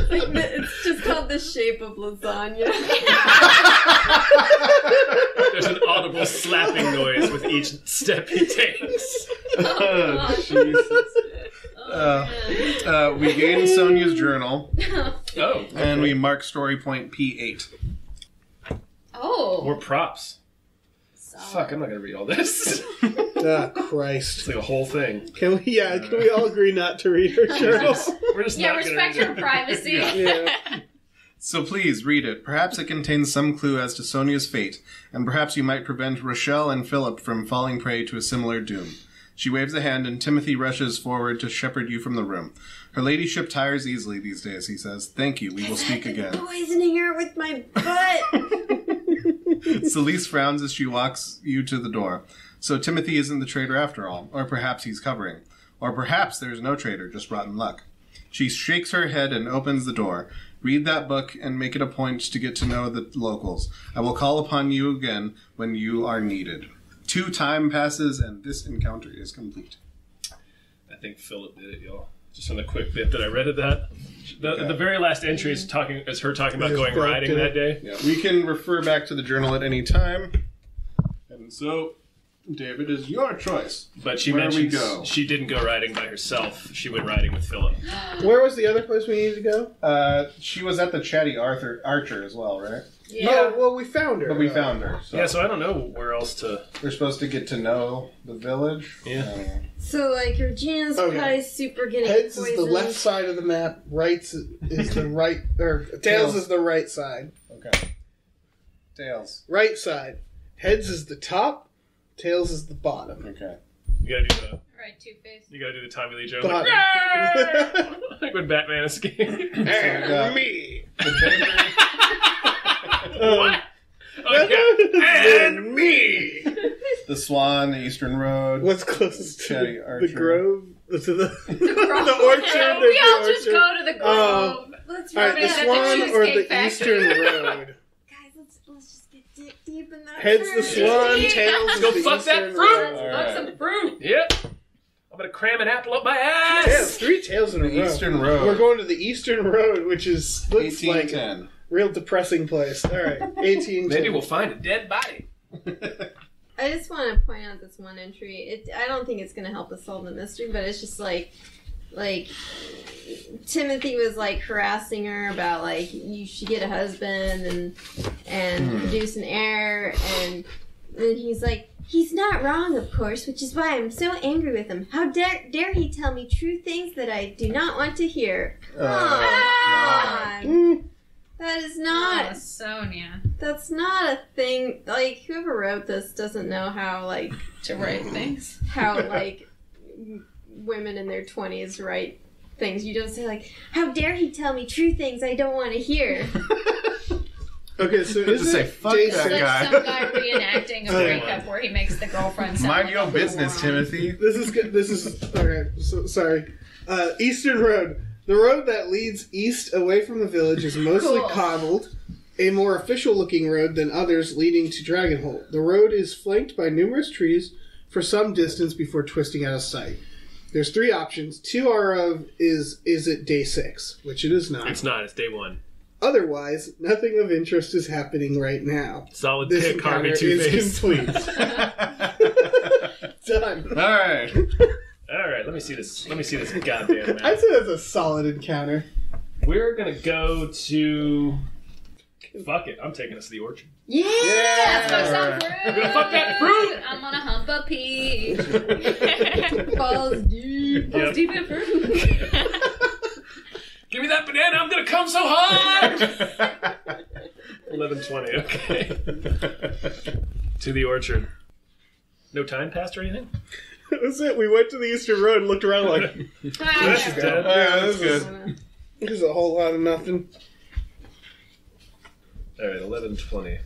It's just called The Shape of Lasagna. There's an audible slapping noise with each step he takes. Oh, Jesus. We gain Sonia's journal, Oh. and we mark story point P8. Oh. More props. Fuck, I'm not gonna read all this. Ah, Christ. It's like a whole thing. Can we all agree not to read her journal? We're just Yeah, not gonna respect read her it. privacy. Yeah. So please, read it. Perhaps it contains some clue as to Sonia's fate, and perhaps you might prevent Rochelle and Philip from falling prey to a similar doom. She waves a hand, and Timothy rushes forward to shepherd you from the room. Her ladyship tires easily these days, he says. Thank you, we will speak again. Poisoning her with my butt. Celeste frowns as she walks you to the door. So Timothy isn't the traitor after all. Or perhaps he's covering. Or perhaps there's no traitor, just rotten luck. She shakes her head and opens the door. Read that book and make it a point to get to know the locals. I will call upon you again when you are needed. 2 time passes and this encounter is complete. I think Philip did it, y'all. Just on the quick bit that I read of that. The very last entry is her talking about going riding that day. Yeah. We can refer back to the journal at any time. And so, David, is your choice. But she Where mentioned we go? she didn't go riding by herself. She went riding with Philip. Where was the other place we needed to go? She was at the Chatty Archer as well, right? Yeah. Oh, well, we found her. But we found her. So. Yeah, so I don't know where else to... We're supposed to get to know the village. Yeah. So, like, Regina's Okay. probably super getting Heads poisoned. is the left side of the map. Right is the right, or tails is the right side. Okay. Tails. Right side. Heads is the top. Tails is the bottom. Okay. You gotta do the... Right, Two-Face. You gotta do the Tommy Lee Jones. Bottom. Like, like when Batman escaped. And me. What? Okay. And me! The Swan, the Eastern Road. What's closest to Chatty the Archer. Grove? To the, Grove. the orchard? We all the just orchard. go to the Grove. Let's All right, run the it at Swan or the Cheesecake Factory. Eastern Road? Guys, let's just get deep in that Heads the fruit. Swan, tails is Go the fuck that Eastern fruit! Road. Let's fuck some fruit. Yep. I'm gonna cram an apple up my Tails, ass! 3 tails in a The row. Eastern Road. We're going to the Eastern Road, which is looks like a 1810. real depressing place. All right, 18. Maybe we'll find a dead body. I just want to point out this one entry. I don't think it's going to help us solve the mystery, but it's just like Timothy was like harassing her about like you should get a husband and produce an heir, and then he's like, he's not wrong, of course, which is why I'm so angry with him. How dare he tell me true things that I do not want to hear? Come on. That is not. Oh, Sonia. That's not a thing. Like, whoever wrote this doesn't know how, like, To write things. how, like, women in their 20s write things. You don't say, like, how dare he tell me true things I don't want to hear. Okay, so Just is say, it "Fuck day that It's like guy." some guy reenacting a Okay. breakup where he makes the girlfriend sound Mind like your a business, moron. Timothy. This is good. This is okay. So, sorry. Eastern Road. The road that leads east away from the village is mostly Cool. cobbled, a more official-looking road than others leading to Dragonholt. The road is flanked by numerous trees for some distance before twisting out of sight. There's 3 options. 2 are of is it day 6, which it is not. It's not, it's day 1. Otherwise, nothing of interest is happening right now. Solid This pick, Harvey encounter is Two-Face. complete. Done. Alright. Alright, let me see this goddamn map. I'd say that's a solid encounter. We're gonna go to... Fuck it, I'm taking us to the orchard. Yeah! Let's fuck some Alright. fruit. We're gonna fuck that fruit! I'm gonna hump a peach. Balls deep. Yep. Deep in fruit. Give me that banana, I'm gonna come so hard! 11:20, okay. To the orchard. No time passed or anything? That was it. We went to the Eastern Road and looked around like, This is Ah, dead. Yeah, that's good. this is a whole lot of nothing. Alright, 11:20.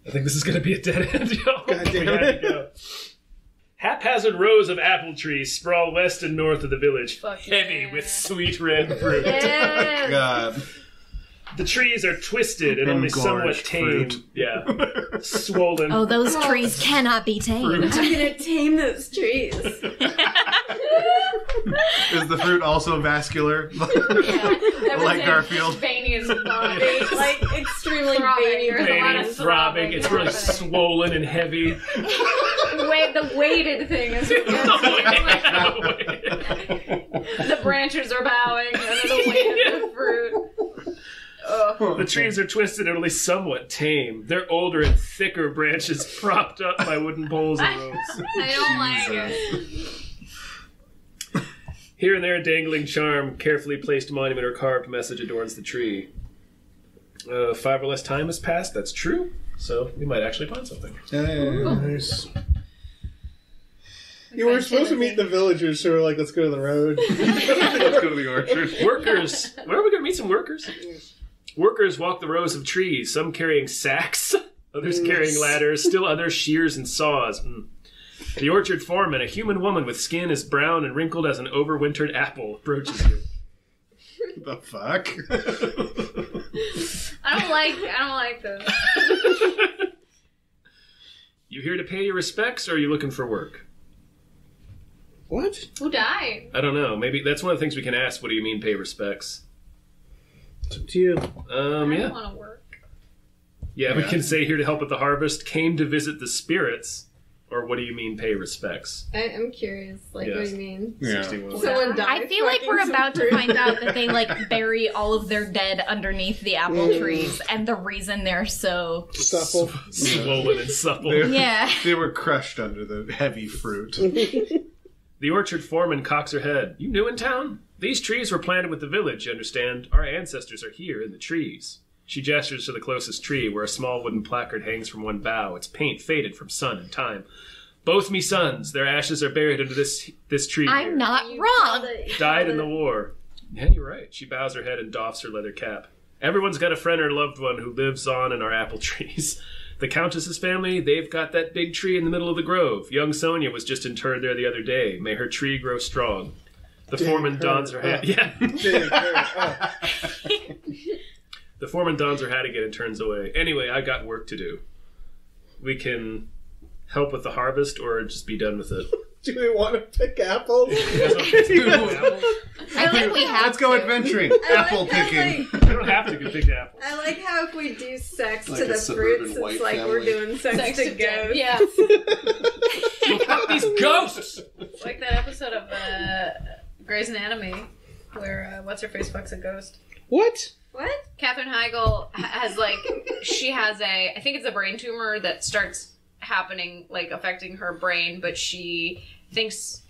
I think this is gonna be a dead end, y'all. God damn We had it. to go. Haphazard rows of apple trees sprawl west and north of the village, Fuck heavy yeah. with sweet red fruit. Yeah. God. The trees are twisted and only Engorged somewhat tame. fruit. Yeah. Swollen. Oh, those trees cannot be tamed. I'm gonna tame those trees. Is the fruit also vascular? Like Garfield? Veiny as body. Like extremely Throbbing. veiny. There's a lot of throbbing. It's really swollen and heavy. The weighted thing is the branches are bowing under the weight of the fruit. The trees are twisted and only somewhat tame. They're older and thicker branches propped up by wooden poles and ropes. I don't like it. Here and there, a dangling charm, carefully placed monument or carved message adorns the tree. 5 or less time has passed, that's true. So we might actually find something. Nice. You were supposed to meet the villagers, so we're like, let's go to the road. Let's go to the orchard. Workers. Where are we going to meet some workers? Workers walk the rows of trees, some carrying sacks, others carrying ladders, still others shears and saws. The orchard foreman, a human woman with skin as brown and wrinkled as an overwintered apple, approaches you. The fuck? I don't like this. You here to pay your respects, or are you looking for work? What? Who died? I don't know. Maybe that's one of the things we can ask. What do you mean pay respects? It's up to you. I don't Yeah. want to work. Yeah, we can say here to help with the harvest, came to visit the spirits, or what do you mean pay respects? I'm curious. Like, what do you mean? Yeah. 61. Someone died. I feel like we're about to find out that they like bury all of their dead underneath the apple trees, and the reason they're so Supple. Swollen and supple. yeah. They were crushed under the heavy fruit. The orchard foreman cocks her head. You new in town? These trees were planted with the village, you understand. Our ancestors are here in the trees. She gestures to the closest tree, where a small wooden placard hangs from one bough, its paint faded from sun and time. Both me sons, their ashes are buried under this tree here. I'm not wrong. Died in the war. Yeah, you're right. She bows her head and doffs her leather cap. Everyone's got a friend or loved one who lives on in our apple trees. The Countess's family, they've got that big tree in the middle of the grove. Young Sonia was just interred there the other day. May her tree grow strong. The foreman dons her hat. Yeah. The foreman dons her hat again and turns away. Anyway, I got work to do. We can help with the harvest or just be done with it. Do we want to pick apples? I think we have Let's go to. adventuring. I Apple like that, picking. We don't have to go pick apples. I like how if we do sex Like to a the suburban fruits, white it's like we're family. doing sex to ghosts. Yeah. Fuck these ghosts! Like that episode of Grey's Anatomy where what's her face fucks a ghost. What? What? Katherine Heigl has she has I think it's a brain tumor that starts happening, like affecting her brain, but she thinks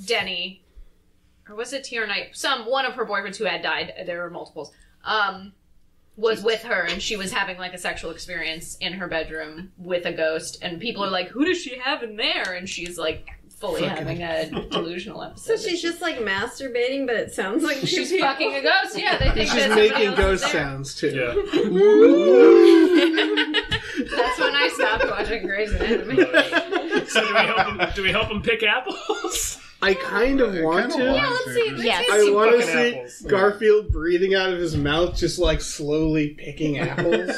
Denny, or was it Tier Knight, one of her boyfriends who had died, there were multiples, was with her, and she was having like a sexual experience in her bedroom with a ghost, and people are like, who does she have in there? And she's like fully having a delusional episode. So she's just like masturbating, but it sounds like she's fucking a ghost. Yeah, they think She's that somebody making else ghost is there. sounds too. Yeah. That's when I stopped watching Grey's Anatomy. So do we help them pick apples? I kind of want to. Yeah, let's see. Yes. I want to fucking see apples. Garfield breathing out of his mouth, just like slowly picking apples.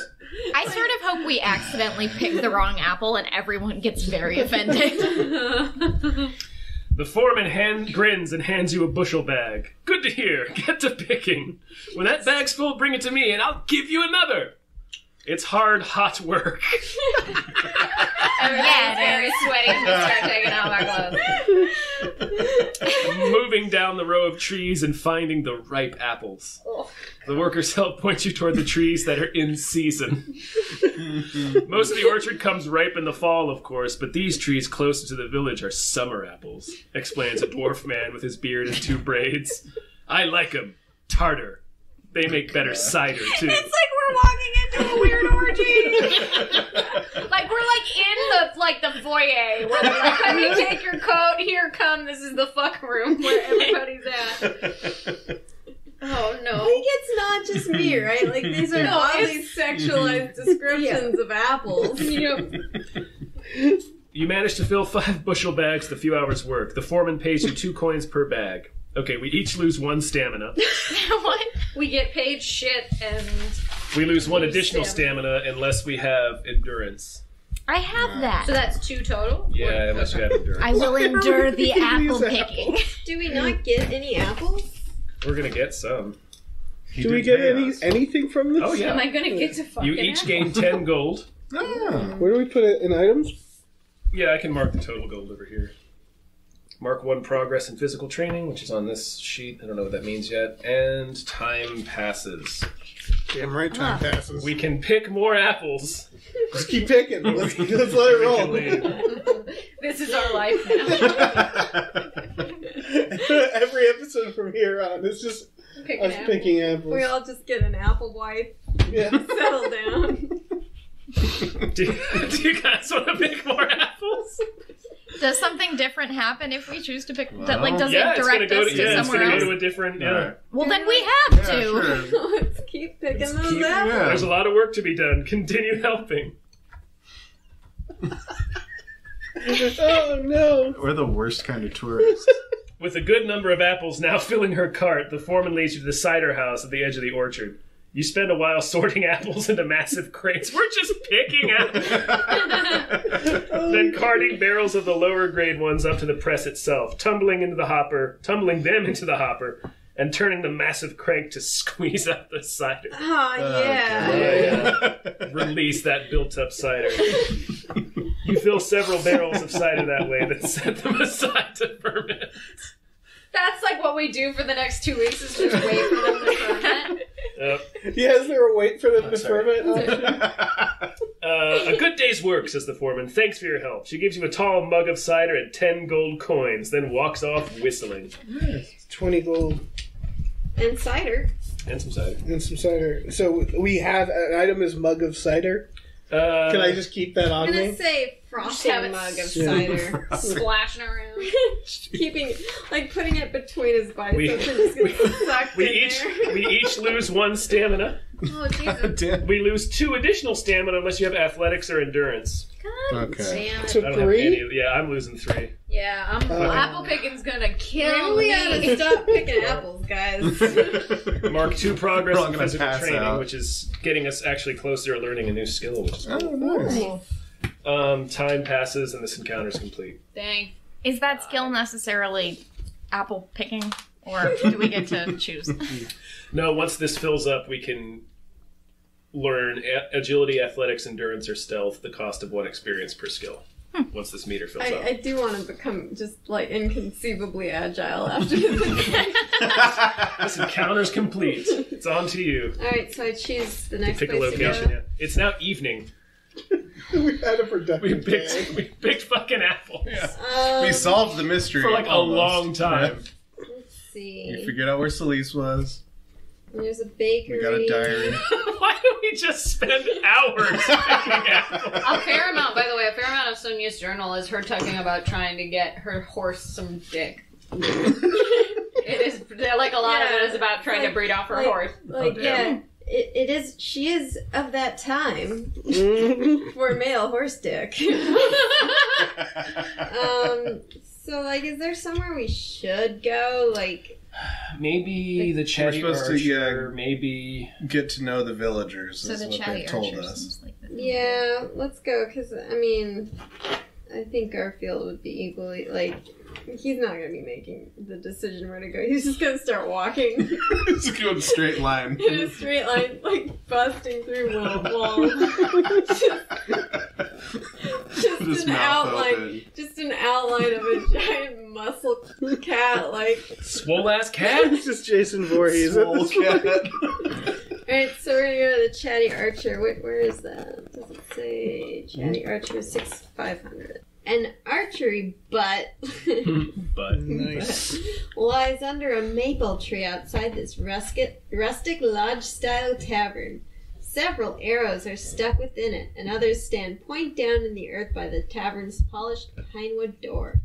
I sort of hope we accidentally pick the wrong apple and everyone gets very offended. The foreman grins and hands you a bushel bag. Good to hear. Get to picking. When that bag's full, bring it to me and I'll give you another. It's hard, hot work. Everybody's very sweaty and we start taking out my gloves. Moving down the row of trees and finding the ripe apples. The workers help point you toward the trees that are in season. Most of the orchard comes ripe in the fall, of course, but these trees closer to the village are summer apples, explains a dwarf man with his beard and 2 braids. I like 'em. Tartar. They make better cider, too. It's like we're walking into a weird orgy. Like we're in the foyer where they're like, "Come and take your coat. Here, come. This is the fuck room where everybody's at." Oh no! I think it's not just me, right? Like these are No, all these sexualized descriptions of apples. Yep. You manage to fill 5 bushel bags with a few hours' work. The foreman pays you 2 coins per bag. Okay, we each lose 1 stamina. What? We get paid shit and We lose 1 additional stamina unless we have endurance. I have that. so that's 2 total. Yeah, unless you have endurance. I will endure the These apple apples. picking. Do we not get any apples? We're gonna get some. Do we get anything from this? Oh yeah. Am I gonna get to fucking You each gain 10 gold. Where do we put it in items? Yeah, I can mark the total gold over here. Mark 1 progress in physical training, which is on this sheet. I don't know what that means yet. And time passes. Damn right, time passes. We can pick more apples. Just keep picking. Let's let it roll. This is our life now. Every episode from here on, it's just us picking apples. We all just get an apple wife. Yeah. Settle down. Do you guys want to pick more apples? Does something different happen if we choose to pick? Well, Does it direct us to it's somewhere gonna else? go to a different. Yeah. Well, then we have to. Sure. Let's keep picking those apples. yeah. There's a lot of work to be done. Continue helping. Oh no! We're the worst kind of tourists. With a good number of apples now filling her cart, the foreman leads you to the cider house at the edge of the orchard. You spend a while sorting apples into massive crates. We're just picking apples. Then carting barrels of the lower grade ones up to the press itself, tumbling them into the hopper, and turning the massive crank to squeeze out the cider. Oh, yeah. Release that built-up cider. You fill several barrels of cider that way, then set them aside to ferment. That's like what we do for the next 2 weeks is just wait for them to ferment. Yeah, is there a wait for them to ferment option? A good day's work, says the foreman. Thanks for your help. She gives you a tall mug of cider and 10 gold coins, then walks off whistling. 20 gold. And cider. And some cider. And some cider. So we have an item as mug of cider. Can I just keep that on I'm me? gonna say frosting have it mug of cider. Splashing around. Putting it between his biceps and just getting sucked in there. We each lose 1 stamina. Oh, Jesus. Damn. We lose 2 additional stamina unless you have athletics or endurance. God Okay. damn it. So I don't have 3? any. Yeah, I'm losing 3. Yeah, apple picking's gonna kill Maybe we me. gotta stop picking apples, guys. Mark 2 progress We're all in gonna physical pass training, out. which is getting us actually closer to learning a new skill, which is cool. Oh, nice. Time passes and this encounter is complete. Dang. Is that skill necessarily apple picking, or do we get to choose? No, once this fills up, we can learn agility, athletics, endurance, or stealth, the cost of 1 experience per skill. Once this meter fills up. I do want to become just inconceivably agile after this. This encounter's complete. It's on to you. Alright, so I choose the next Pick a place location. to go. Yeah. It's now evening. We had a productive day. We picked fucking apples We solved the mystery for like almost. a long time. Let's see. You figured out where Celise was. There's a bakery. We got a diary. Why do we just spend hours picking apples? A fair amount, by the way, of Sonia's journal is her talking about trying to get her horse some dick. It is, like, a lot of it is about trying to breed off her horse. It is. She is of that time for male horse dick. So, is there somewhere we should go? Maybe the chatty We're supposed archer, to, maybe... Get to know the villagers So is the what chatty they told archer us. seems like the Yeah, let's go. Because I think Garfield would be equally he's not gonna be making the decision where to go. He's just gonna start walking Just go in a straight line. in a straight line, busting through walls. Just His an mouth outline. open. Just an outline of a giant muscle cat, Swole ass cat? It's just Jason Voorhees. Swole cat. Alright, so we're gonna go to the Chatty Archer. Where is that? Does it say Chatty Archer 6500? An archery butt But Nice. lies under a maple tree outside this rustic lodge-style tavern. Several arrows are stuck within it, and others stand point down in the earth by the tavern's polished pinewood door.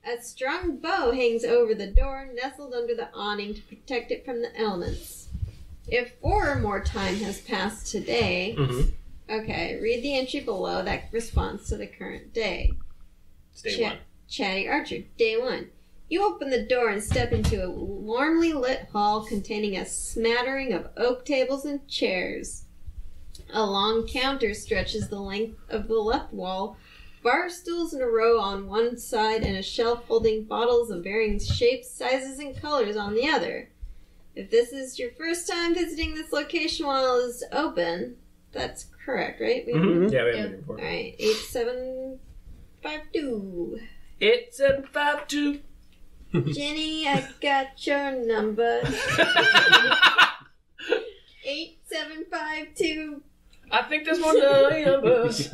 A strung bow hangs over the door, nestled under the awning to protect it from the elements. If 4 or more time has passed today... Okay, read the entry below that responds to the current day. Day 1. Chatty Archer, day 1. You open the door and step into a warmly lit hall containing a smattering of oak tables and chairs. A long counter stretches the length of the left wall, Bar stools in a row on one side and a shelf holding bottles of varying shapes, sizes, and colors on the other. If this is your first time visiting this location while it's open, that's correct, right? Yeah, we haven't been here before. Alright, 8752. 8752. Jenny, I got your number. 8752. I think there's more numbers.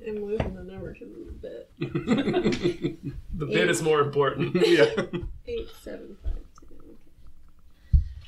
I'm losing the number because of the bit. The bit is more important. Yeah. 8752.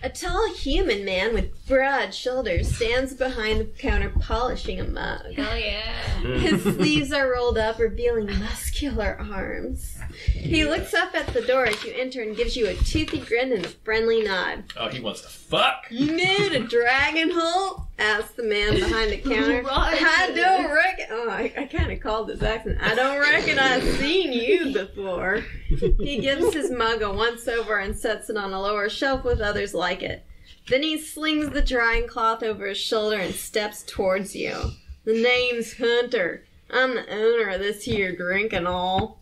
A tall human man with broad shoulders stands behind the counter polishing a mug. Hell yeah. His sleeves are rolled up, revealing muscular arms. He looks up at the door as you enter and gives you a toothy grin and a friendly nod. Oh, he wants to fuck. You made a dragon hole? Asked the man behind the counter. I don't reckon... Oh, I kind of called this accent. I don't reckon I've seen you before. He gives his mug a once-over and sets it on a lower shelf with others like it. Then he slings the drying cloth over his shoulder and steps towards you. The name's Hunter. I'm the owner of this here drink and all.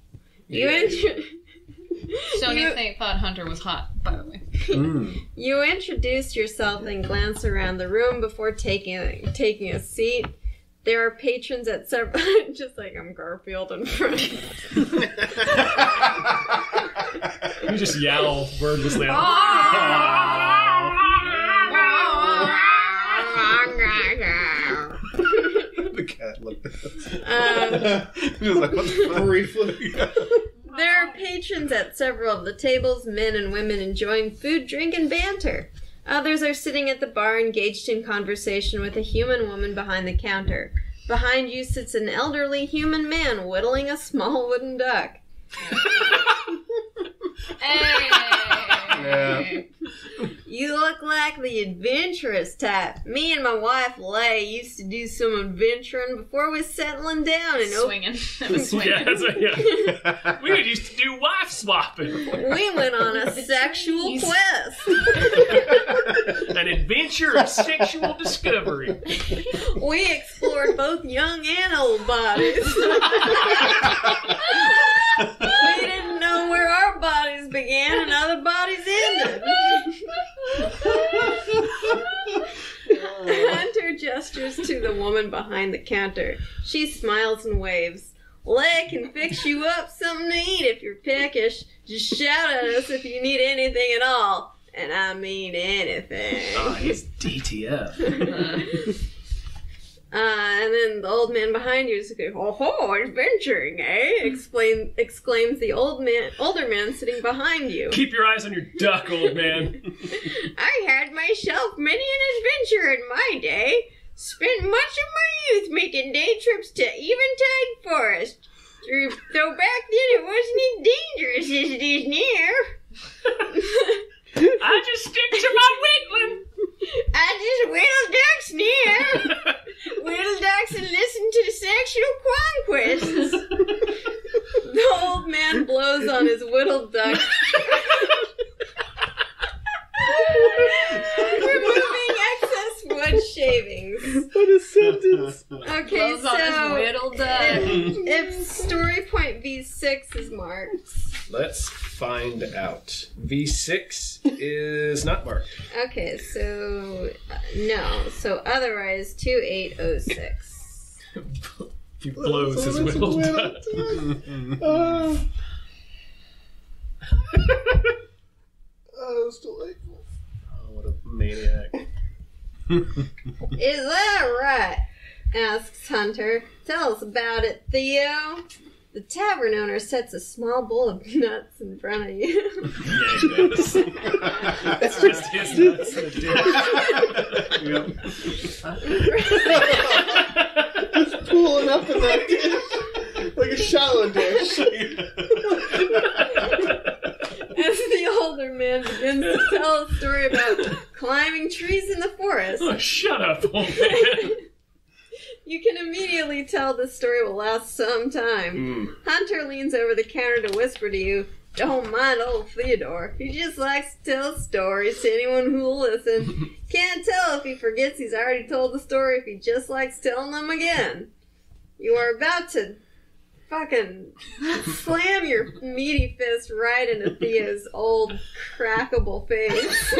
Sonya thought Hunter was hot, by the way. You introduce yourself and glance around the room before taking a seat. There are patrons at several... Just like I'm Garfield in front. You just yell wordlessly. The cat looked at us. He was like, what the fuck? Briefly. There are patrons at several of the tables, men and women enjoying food, drink, and banter. Others are sitting at the bar engaged in conversation with a human woman behind the counter. Behind you sits an elderly human man whittling a small wooden duck. Hey! Yeah. You look like the adventurous type. Me and my wife, Leigh, used to do some adventuring before we settling down and Swinging. Yeah, we used to do wife swapping. we went on a sexual quest. An adventure of sexual discovery. We explored both young and old bodies. We didn't know where our bodies began and other bodies ended. Hunter gestures to the woman behind the counter. She smiles and waves. Leigh can fix you up something to eat if you're peckish. Just shout at us if you need anything at all. And I mean anything. Oh, he's DTF. And then the old man behind you is like, "Oh, adventuring, eh?" exclaims the older man sitting behind you. Keep your eyes on your duck, old man. I had myself many an adventure in my day. Spent much of my youth making day trips to Eventide Forest. Though back then it wasn't as dangerous as it is now. I just stick to my whittling. I just whittle ducks near. Whittle ducks and listen to sexual conquests. The old man blows on his whittled duck. Removing excess wood shavings. What a sentence. Okay, Blows on his so whittled duck. if story point V6 is marked. Let's find out. V6 is not marked. Okay, so no. So otherwise 2806. He blows his whittled duck. Oh, that's delightful. Oh, what a maniac. Is that right? Asks Hunter. Tell us about it, Theo. The tavern owner sets a small bowl of nuts in front of you. Yeah, he does. It's just his nuts and a dick. Just pulling up in that dish like a shallow dish. As the older man begins to tell a story about climbing trees in the forest. Oh, shut up, old man. You can immediately tell this story will last some time. Hunter leans over the counter to whisper to you, Don't mind old Theodore. He just likes to tell stories to anyone who'll listen. Can't tell if he forgets he's already told the story if he just likes telling them again. You are about to fucking slam your meaty fist right into Theo's old, crackable face.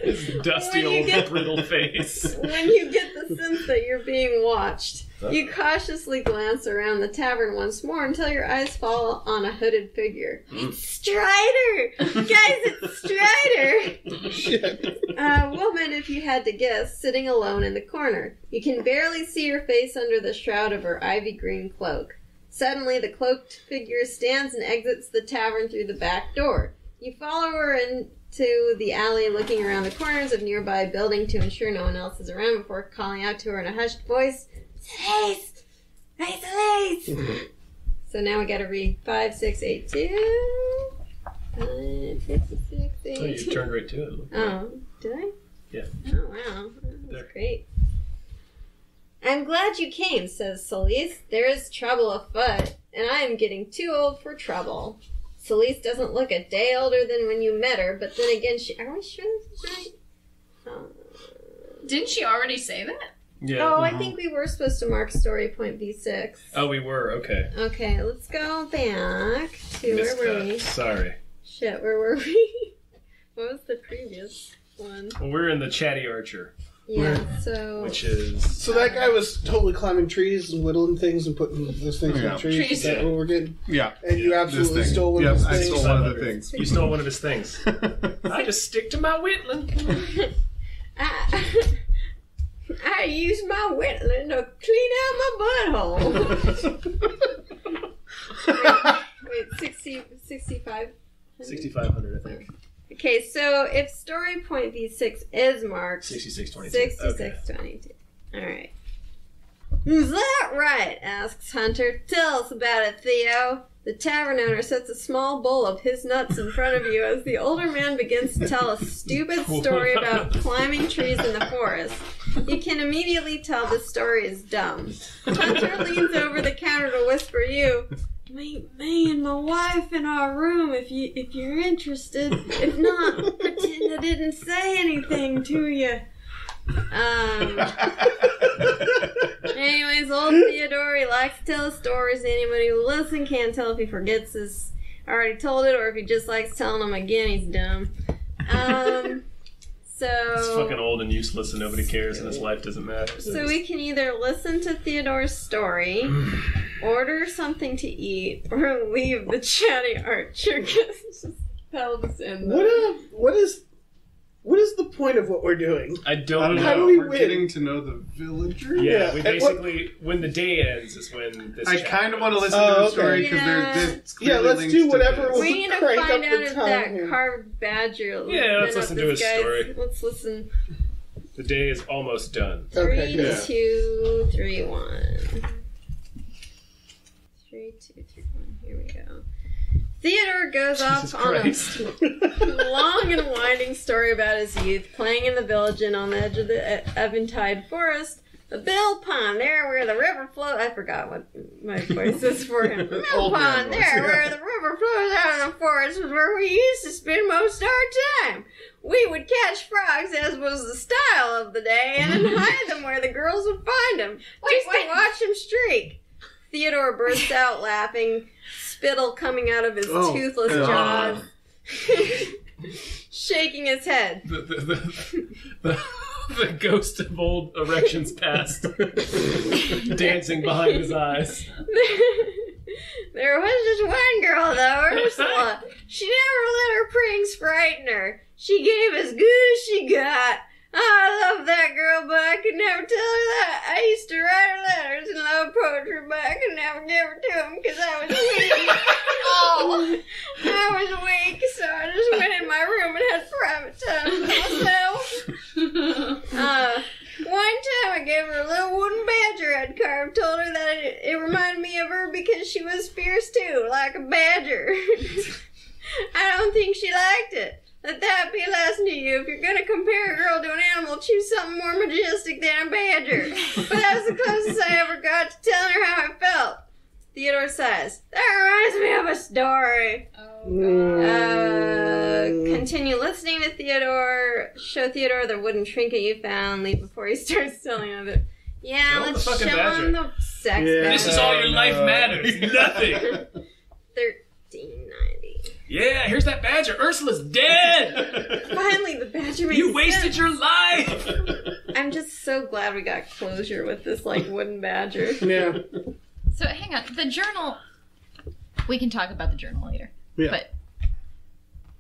His dusty old brittle face. When you get the sense that you're being watched, you cautiously glance around the tavern once more until your eyes fall on a hooded figure. It's Strider! Guys, it's Strider! Shit. A woman, if you had to guess, sitting alone in the corner. You can barely see her face under the shroud of her ivy green cloak. Suddenly, the cloaked figure stands and exits the tavern through the back door. You follow her into the alley, looking around the corners of nearby building to ensure no one else is around before calling out to her in a hushed voice, Celeste! Hey, Celeste! So now we gotta read 5682. 5682. Oh, you turned right to it. Oh, did I? Yeah. Oh, wow. That's There. great. I'm glad you came, says Celeste. There is trouble afoot, and I am getting too old for trouble. Celeste doesn't look a day older than when you met her, but then again, are we sure this is right? Didn't she already say that? Yeah. Oh, I think we were supposed to mark story point B6. Oh, we were. Okay. Okay, let's go back to Missed where were that. we? Sorry. Shit, where were we? What was the previous one? Well, we're in the Chatty Archer, Yeah, so... which is... So that guy was totally climbing trees and whittling things and putting those things in Yeah. the trees. Trees. Is that what we're getting? Yeah. And you absolutely This thing. stole one Yep, of I his things? stole one of the things. You stole one of his things. I just stick to my whittling. I use my whittling to clean out my butthole. wait, 65? 6,500, I think. Okay, so if story point V6 is marked 6622. 6622. Alright. Is that right? Asks Hunter. Tell us about it, Theo. The tavern owner sets a small bowl of his nuts in front of you as the older man begins to tell a stupid story about climbing trees in the forest. You can immediately tell this story is dumb. Hunter leans over the counter to whisper you, meet me and my wife in our room if you're interested. If not, pretend I didn't say anything to you. Anyways, old Theodore, he likes to tell stories to anybody who will listen. Can't tell if he forgets his already told it or if he just likes telling them again. He's dumb. He's So fucking old and useless and nobody cares and his life doesn't matter. So we can either listen to Theodore's story, order something to eat, or leave the Chatty Archer. That'll just end What is the point of what we're doing? I don't know. How do we We're win? getting to know the villager. Yeah, we And basically, when the day ends is when this I chapter kind of want to goes. listen to the okay. story because Yeah. there's Yeah, clearly let's links do to whatever this. We need to Crank find up out the if time that here. carved badger. Yeah, let's listen to his story. Let's listen. The day is almost done. Okay, 3, good. 2, 3, 1. 3, 2, 3, 1. Here we go. Theodore goes off on Christ. a long and winding story about his youth, playing in the village and on the edge of the Eventide Forest. The Mill Pond, there where the river flows. I forgot what my voice is for him. Mill Old man Pond, voice, there yeah. where the river flows out of the forest was where we used to spend most of our time. We would catch frogs, as was the style of the day, and then hide them where the girls would find them, just to watch them streak. Theodore bursts out laughing, spittle coming out of his toothless jaws, shaking his head. The ghost of old erections past dancing behind his eyes. There was just one girl, though, Ursula. She never let her prings frighten her. She gave as good as she got. I love that girl, but I could never tell her that. I used to write her letters and love poetry, but I could never give her to him because I was weak. I was weak, so I just went in my room and had private time with myself. One time I gave her a little wooden badger I'd carved, told her that it reminded me of her because she was fierce too, like a badger. I don't think she liked it. Let that be a lesson to you. If you're going to compare a girl to an animal, choose something more majestic than a badger. But that was the closest I ever got to telling her how I felt. Theodore sighs. That reminds me of a story. Oh. Continue listening to Theodore. Show Theodore the wooden trinket you found. Leave before he starts telling him it. Yeah, Show let's the show fucking badger. him the sex Yeah. badger. This is all your life matters. Nothing. $13.90. Yeah, here's that badger. Ursula's dead. Finally, the badger makes You wasted sense. your life. I'm just so glad we got closure with this wooden badger. Yeah. So hang on, the journal. We can talk about the journal later. Yeah. But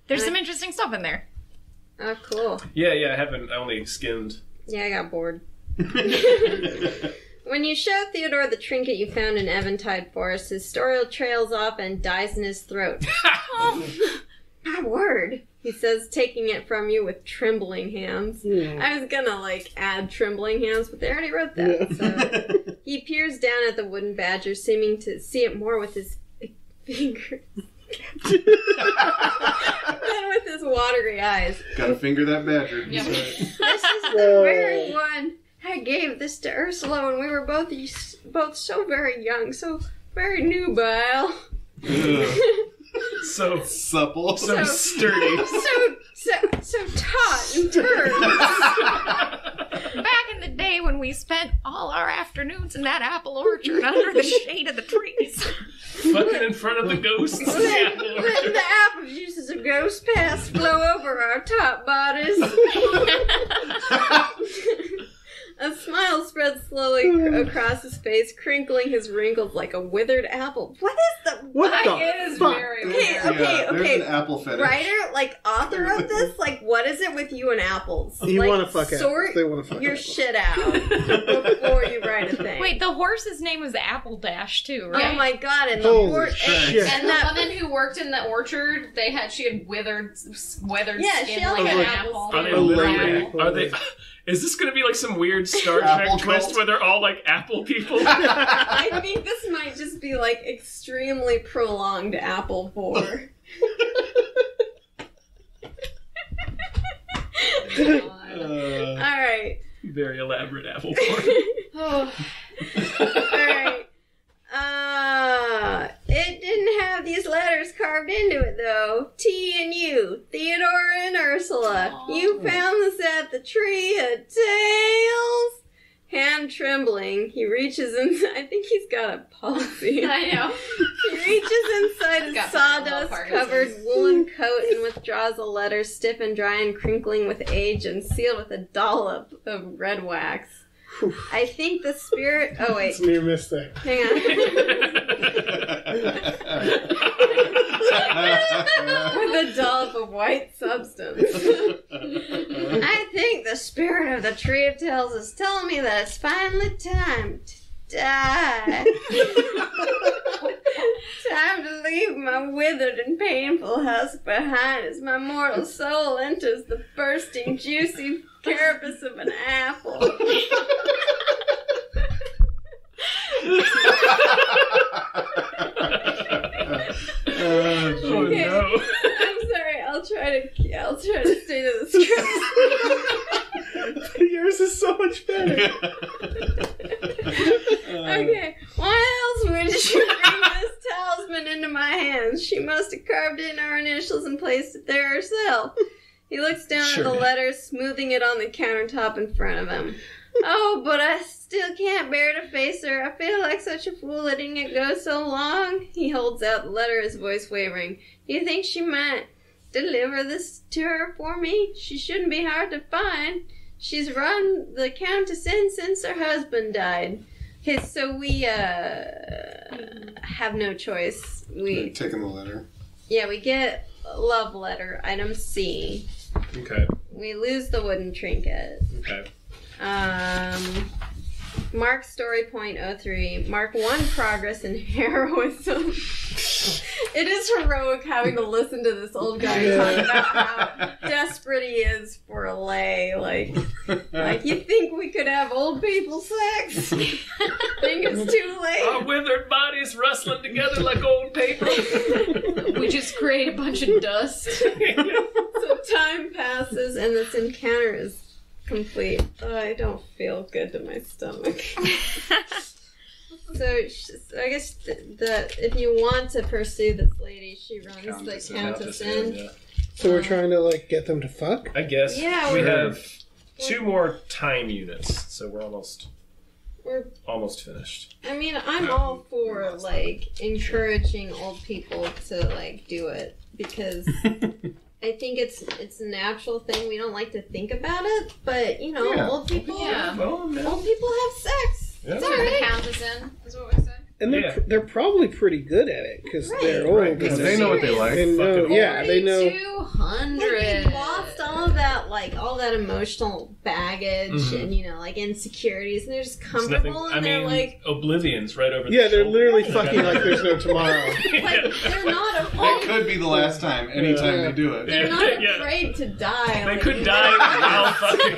there's some interesting stuff in there. Oh, cool. Yeah, I only skimmed. Yeah, I got bored. When you show Theodore the trinket you found in Eventide Forest, his story trails off and dies in his throat. Oh, my word, he says, taking it from you with trembling hands. Yeah. I was gonna, add trembling hands, but they already wrote that. Yeah. So he peers down at the wooden badger, seeming to see it more with his fingers than with his watery eyes. Gotta finger that badger. Yep. This is the very one. I gave this to Ursula when we were both so very young, so very nubile. So Supple. so sturdy. So taut and firm. Back in the day when we spent all our afternoons in that apple orchard under the shade of the trees. Fucking in front of the ghosts. Letting the apple juices of ghost past flow over our top bodies. A smile spreads slowly across his face, crinkling his wrinkles like a withered apple. What is the... What the It is fuck? very Okay, weird. okay. There's an apple fetish. Writer, author of this, what is it with you and apples? You want to fuck sort apples. They want to fuck your apples. shit out before you write a thing. Wait, the horse's name was Apple Dash too, Oh right? my god, and the Holy horse... shit. And And the that... woman who worked in the orchard, she had withered Yeah, skin she had, like like, an an apple. Are they Oh, literally? apple. Are they? Is this going to be some weird Star Apple Trek twist cult? where they're all apple people? I think this might just be extremely prolonged apple vor. Alright. Very elaborate apple porn. Oh. Alright. It didn't have these letters carved into it, though. T and U. Theodore and Ursula. Aw. You found this at the Tree of Tales. Hand trembling, he reaches in. I think he's got a palsy. I know. He reaches inside his Got sawdust-covered woolen coat and withdraws a letter, stiff and dry and crinkling with age and sealed with a dollop of red wax. I think the spirit... Oh, wait. It's a near miss there. Hang on. With a dollop of white substance. I think the spirit of the Tree of Tales is telling me that it's finally time to die. Time to leave my withered and painful husk behind as my mortal soul enters the bursting, juicy carapace of an apple. Oh Okay. no. I'm sorry. I'll try to stay to the script. Yours is so much better. Okay. Why else would she bring this talisman into my hands? She must have carved in our initials and placed it there herself. He looks down Sure. at the letter, smoothing it on the countertop in front of him. Oh, but I still can't bear to face her. I feel like such a fool letting it go so long. He holds out the letter, his voice wavering. Do you think she might deliver this to her for me? She shouldn't be hard to find. She's run the Countess in since her husband died. Okay, so we have no choice. We Taking the letter. we get love letter, item C. Okay. We lose the wooden trinket. Okay. Mark story point 03. Mark 1 progress in heroism. It is heroic having to listen to this old guy talk about how desperate he is for a lay. Like you think we could have old people sex? Think it's too late? Our withered bodies rustling together like old paper. We just create a bunch of dust. So time passes and this encounter is complete. I don't feel good to my stomach. So I guess if you want to pursue this lady, she runs the Countess Inn. Yeah. So we're trying to like get them to fuck? I guess. Yeah, we have 2 more time units, so we're almost finished. I mean, I'm all for like encouraging old people to like do it because I think it's a natural thing. We don't like to think about it, but you know, old people have sex. Yeah. It's alright. The Countess Inn is what we say. And they're probably pretty good at it because they're old. Right, Because they know what they like. They know, they know. 200. They lost all of that, like all that emotional baggage and you know, like insecurities, and they're just comfortable. And they're like Oblivion's right over. Yeah, they're shoulder. literally fucking like there's no tomorrow. like they're not It afraid. could be the last time, anytime they do it. They're not afraid to die. They like, could die while fucking.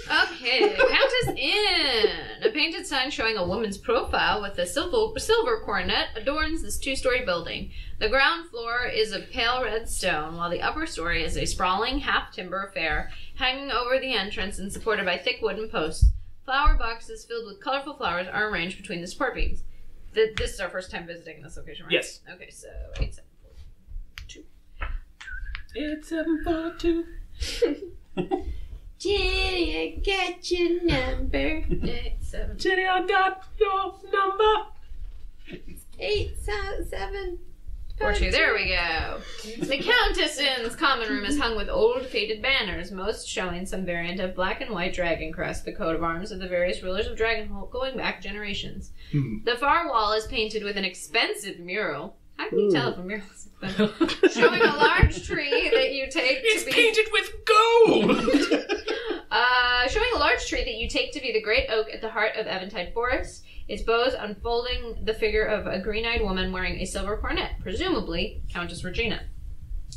Okay, Countess Inn. A painted sign showing a woman's profile with a silver coronet adorns this 2-story building. The ground floor is of pale red stone, while the upper story is a sprawling half-timber affair hanging over the entrance and supported by thick wooden posts. Flower boxes filled with colorful flowers are arranged between the support beams. This is our first time visiting this location, right? Yes. Okay, so 8742. 8742. Jenny, I got your number. 87. Jenny, I got your number. 87742. There we go. The Countess Inn's common room is hung with old faded banners, most showing some variant of black and white dragon crest, the coat of arms of the various rulers of Dragonholt going back generations. The far wall is painted with an expensive mural. How can you tell if a mural is expensive? Showing a large tree that you take It's to be... painted with gold! Showing a large tree that you take to be the great oak at the heart of Eventide Forest. Its boughs unfolding the figure of a green-eyed woman wearing a silver coronet, presumably Countess Regina.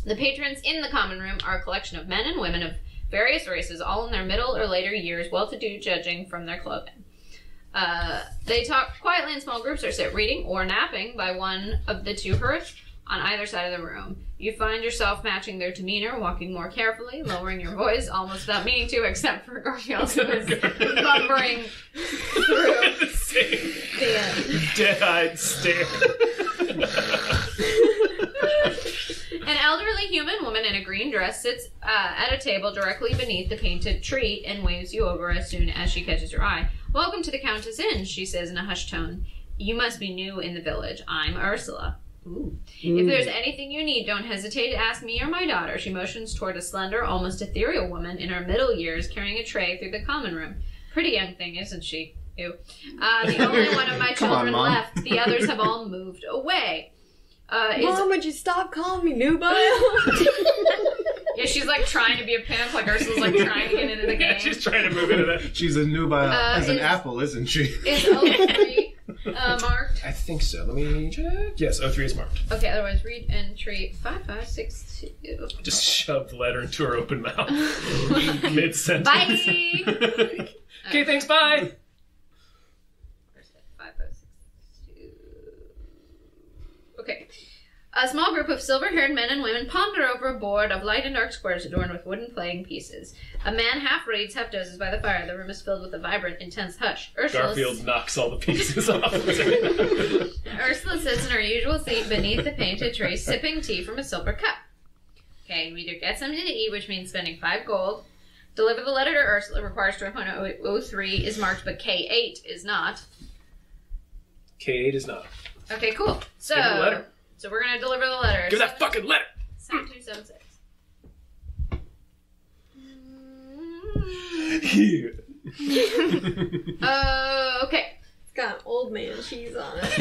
The patrons in the common room are a collection of men and women of various races, all in their middle or later years, well-to-do judging from their clothing. They talk quietly in small groups or sit reading or napping by one of the 2 hearths on either side of the room. You find yourself matching their demeanor, walking more carefully, lowering your voice, almost without meaning to, except for Garfield, who is lumbering through the Dead-eyed stare. An elderly human woman in a green dress sits at a table directly beneath the painted tree and waves you over as soon as she catches your eye. "Welcome to the Countess Inn," she says in a hushed tone. "You must be new in the village. I'm Ursula." Ooh. "If there's anything you need, don't hesitate to ask me or my daughter." She motions toward a slender, almost ethereal woman in her middle years carrying a tray through the common room. "Pretty young thing, isn't she?" Ew. "The only one of my children left. The others have all moved away." Mom, would you stop calling me nubile? Yeah, she's like trying to be a pimp, like Ursula's like trying to get into the game. Yeah, she's trying to move into that. She's a nubile as an apple, isn't she? Is 03 marked? I think so. Let me check. Yes, 03 is marked. Okay, otherwise read entry 5562. Just shove the letter into her open mouth. Mid-sentence. Bye! Okay, thanks, bye! Where's it? 5562. Okay. A small group of silver-haired men and women ponder over a board of light and dark squares adorned with wooden playing pieces. A man half reads, half dozes by the fire. The room is filled with a vibrant, intense hush. Garfield knocks all the pieces off. Ursula sits in her usual seat beneath the painted tree, sipping tea from a silver cup. Okay, we either get something to eat, which means spending 5 gold. Deliver the letter to Ursula. Requires to opponent 03 is marked, but K8 is not. K8 is not. Okay, cool. So, Give her the letter. So we're gonna deliver the letter. Give that fucking letter! 7276. Here. Okay. It's got old man cheese on it.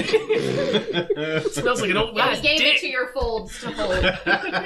It smells like an old Yeah, guy's he gave dick. it to your folds to hold.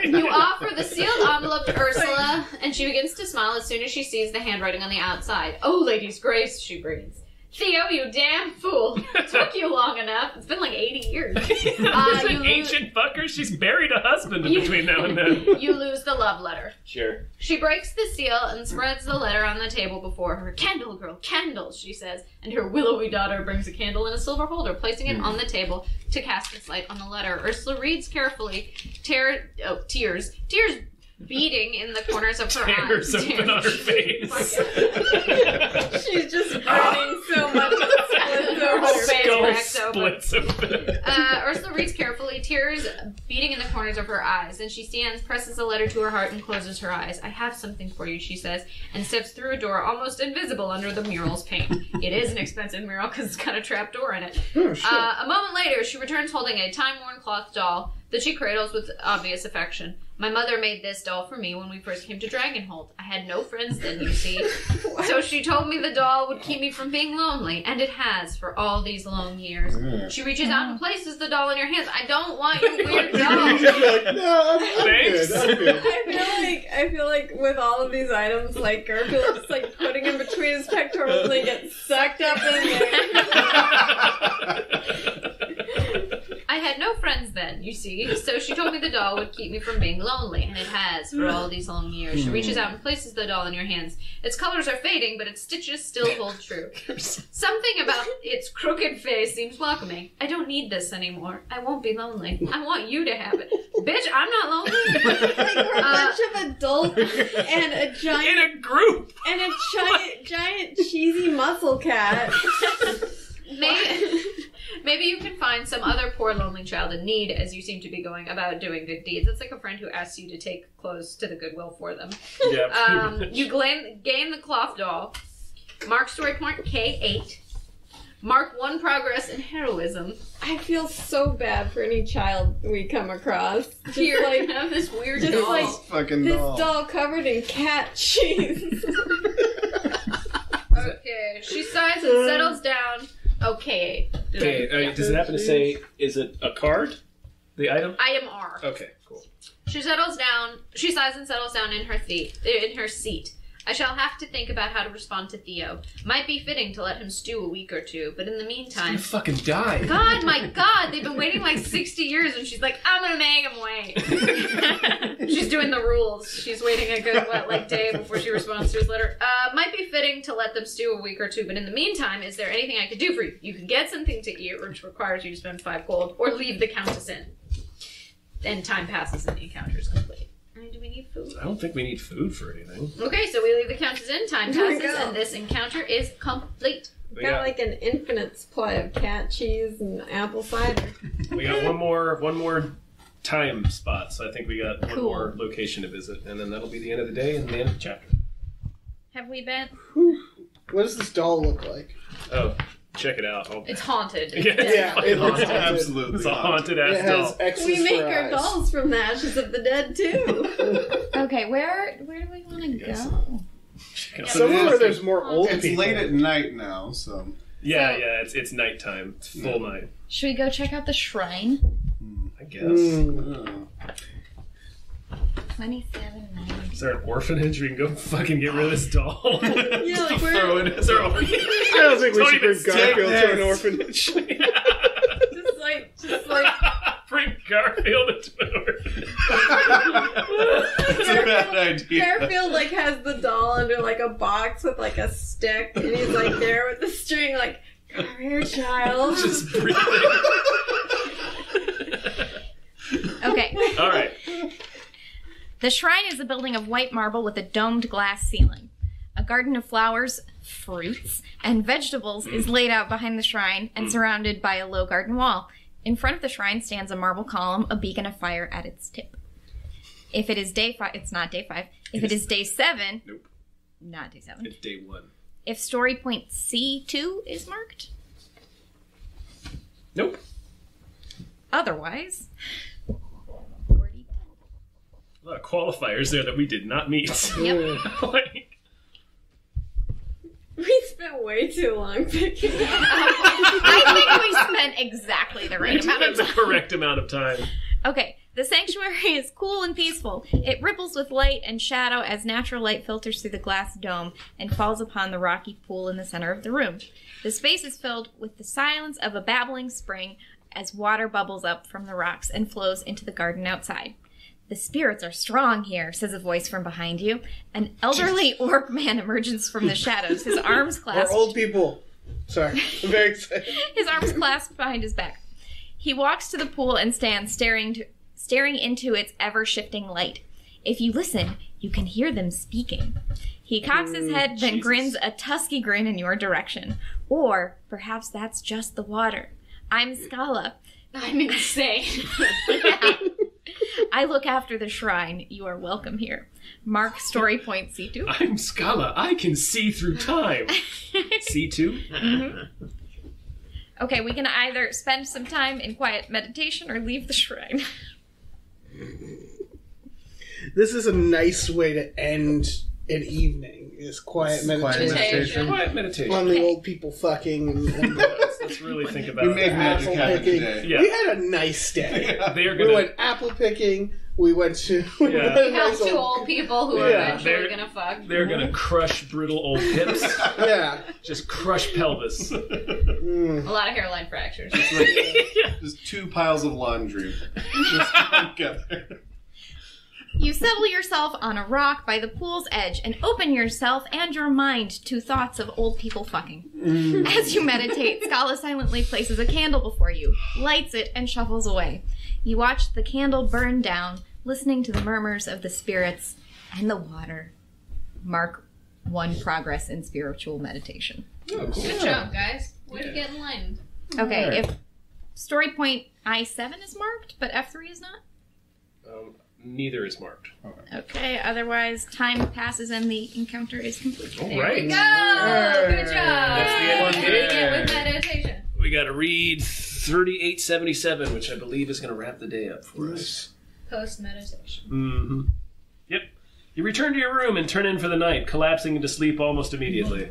You offer the sealed envelope to Ursula, and she begins to smile as soon as she sees the handwriting on the outside. "Oh, lady's grace," she breathes. "Theo, you damn fool. It took you long enough. It's been like 80 years. This an ancient fucker. She's buried a husband in between now and then. You lose the love letter." Sure. She breaks the seal and spreads the letter on the table before her. "Candle, girl, candles," she says, and her willowy daughter brings a candle in a silver holder, placing it on the table to cast its light on the letter. Ursula reads carefully, tears beating in the corners of her Tears eyes. open on her face. She's just burning so much. Splits open. Ursula reads carefully, tears beating in the corners of her eyes. Then she stands, presses a letter to her heart, and closes her eyes. I have something for you, she says, and steps through a door almost invisible under the mural's paint. It is an expensive mural because it's got a trap door in it. Oh, shit. A moment later, she returns holding a time-worn cloth doll that she cradles with obvious affection. My mother made this doll for me when we first came to Dragonholt. I had no friends then, you see. So she told me the doll would keep me from being lonely, and it has for all these long years. She reaches out and places the doll in your hands. I don't want your weird doll. Like, no, I'm Thanks. good. I'm good. I feel like with all of these items, like Garfield just like putting him between his pectorals and they get sucked up in there. I had no friends then, you see, so she told me the doll would keep me from being lonely, and it has for all these long years. She reaches out and places the doll in your hands. Its colors are fading, but its stitches still hold true. Something about its crooked face seems welcoming. I don't need this anymore. I won't be lonely. I want you to have it. Bitch, I'm not lonely. Like we're a bunch of adults and a giant In a group. and a giant cheesy muscle cat. Maybe you can find some other poor lonely child in need, as you seem to be going about doing good deeds. It's like a friend who asks you to take clothes to the Goodwill for them. Yeah. You gain the cloth doll. Mark story point K8. Mark 1 progress in heroism. I feel so bad for any child we come across. Just Here, like have this weird just doll. like Fucking this doll. doll covered in cat cheese. Okay, she sighs and settles down. Okay. Okay, does it happen to say, is it a card? The item? Item R. Okay, cool. She sighs and settles down in her seat. I shall have to think about how to respond to Theo. Might be fitting to let him stew a week or two, but in the meantime... You fucking die. God, my God, they've been waiting like 60 years, and she's like, I'm gonna make him wait. She's doing the rules. She's waiting a good, day before she responds to his letter. Might be fitting to let them stew a week or two, but in the meantime, is there anything I could do for you? You can get something to eat, which requires you to spend 5 gold, or leave the Countess in. Then time passes and the encounter is complete. Do we need food? I don't think we need food for anything. Okay, so we leave the Countess in, time There we passes, go. and this encounter is complete. We got got, like an infinite supply of cat cheese and apple cider. we got one more time spot, so I think we got one Cool. more location to visit, and then that'll be the end of the day and the end of the chapter. Have we been? What does this doll look like? Oh, check it out. It's haunted. Yeah, Yeah, fucking it looks haunted. Absolutely. It's a haunted It ass has doll. X's We make for our eyes. dolls from the ashes of the dead too. Okay, where do we want to Yes. go? Check it out. Somewhere where there's more old It's people. late at night now, so... Yeah, it's nighttime. It's full night, Should we go check out the shrine? I guess. Mm. 2790. Is there an orphanage we can go fucking get rid of this doll? Yeah, like Throw it. Is there a... I don't think we Don't should even bring Garfield to an this. orphanage. just like Bring Garfield into an orphanage. It's a bad idea. Garfield like has the doll under like a box with like a stick, and he's like there with the string, like, come here, child. Just breathing. Okay. All right. The shrine is a building of white marble with a domed glass ceiling. A garden of flowers, fruits, and vegetables is laid out behind the shrine and surrounded by a low garden wall. In front of the shrine stands a marble column, a beacon of fire at its tip. If it is day 5, it's not day 5. If it is day 7, Nope. not day 7. It's day 1. If story point C2 is marked, Nope. otherwise, A lot of qualifiers there that we did not meet. Yep. Like, We spent way too long picking it out. I think we spent exactly the right amount of the time. correct amount of time. Okay, the sanctuary is cool and peaceful. It ripples with light and shadow as natural light filters through the glass dome and falls upon the rocky pool in the center of the room. The space is filled with the silence of a babbling spring as water bubbles up from the rocks and flows into the garden outside. The spirits are strong here, says a voice from behind you. An elderly orc man emerges from the shadows, his arms Or clasped. old people. Sorry, I'm very excited. His arms clasped behind his back. He walks to the pool and stands staring into its ever-shifting light. If you listen, you can hear them speaking. He cocks his head, then grins a tusky grin in your direction. Or perhaps that's just the water. I'm Scala. I'm insane. I look after the shrine. You are welcome here. Mark story point C2. I'm Scala. I can see through time. C2? Mm-hmm. Okay, we can either spend some time in quiet meditation or leave the shrine. This is a nice way to end an evening, is quiet meditation. Quiet meditation. On the old people fucking. And Let's really think about We made magic happen picking. today. Yeah. We had a nice day. Yeah. They're We gonna. went apple picking. We went to. We have two old people who are eventually they're- gonna fuck. They're gonna crush brittle old hips. Yeah. Just crush pelvis. A lot of hairline fractures. Just 2 piles of laundry. Just together. You settle yourself on a rock by the pool's edge and open yourself and your mind to thoughts of old people fucking. As you meditate, Scala silently places a candle before you, lights it, and shuffles away. You watch the candle burn down, listening to the murmurs of the spirits and the water. Mark 1 progress in spiritual meditation. Oh, cool. Good job, guys. Way to get enlightened. Okay, Alright. if story point I7 is marked, but F3 is not? Neither is marked. Okay, otherwise time passes and the encounter is complete. All There right. we go. Good job. That's the end. What did we get with meditation? We got to read 3877, which I believe is going to wrap the day up for us. Post meditation. Mm-hmm. Yep. You return to your room and turn in for the night, collapsing into sleep almost immediately.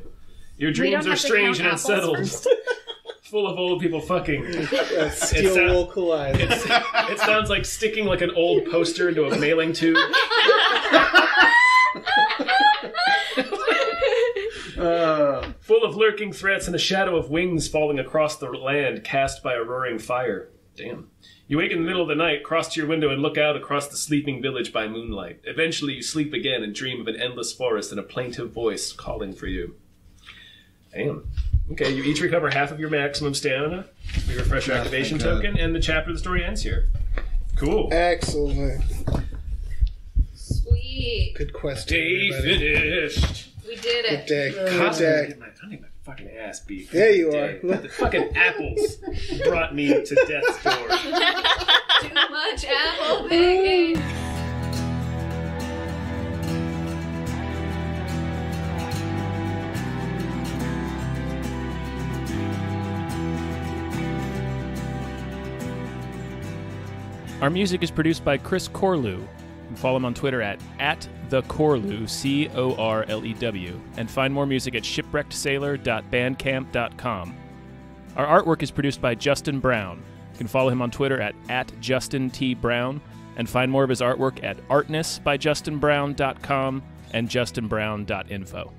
Your We don't dreams are have to strange count and apples unsettled, first. full of old people fucking. Steel sound- wool collide. It sounds like sticking like an old poster into a mailing tube. Full of lurking threats and a shadow of wings falling across the land cast by a roaring fire. Damn. You wake in the middle of the night, cross to your window, and look out across the sleeping village by moonlight. Eventually you sleep again and dream of an endless forest and a plaintive voice calling for you. Damn. Okay, you each recover half of your maximum stamina. We refresh your activation thank God. token, and the chapter of the story ends here. Cool. Excellent. Sweet. Good question. Day everybody. finished. We did Good it. day. Good I day. need my fucking ass beat. There you Day. are. The fucking apples brought me to death's door. Too much apple picking. Our music is produced by Chris Corlew. You can follow him on Twitter at @thecorlew, CORLEW, and find more music at shipwreckedsailor.bandcamp.com. Our artwork is produced by Justin Brown. You can follow him on Twitter at @JustinTBrown, and find more of his artwork at artnessbyjustinbrown.com and justinbrown.info.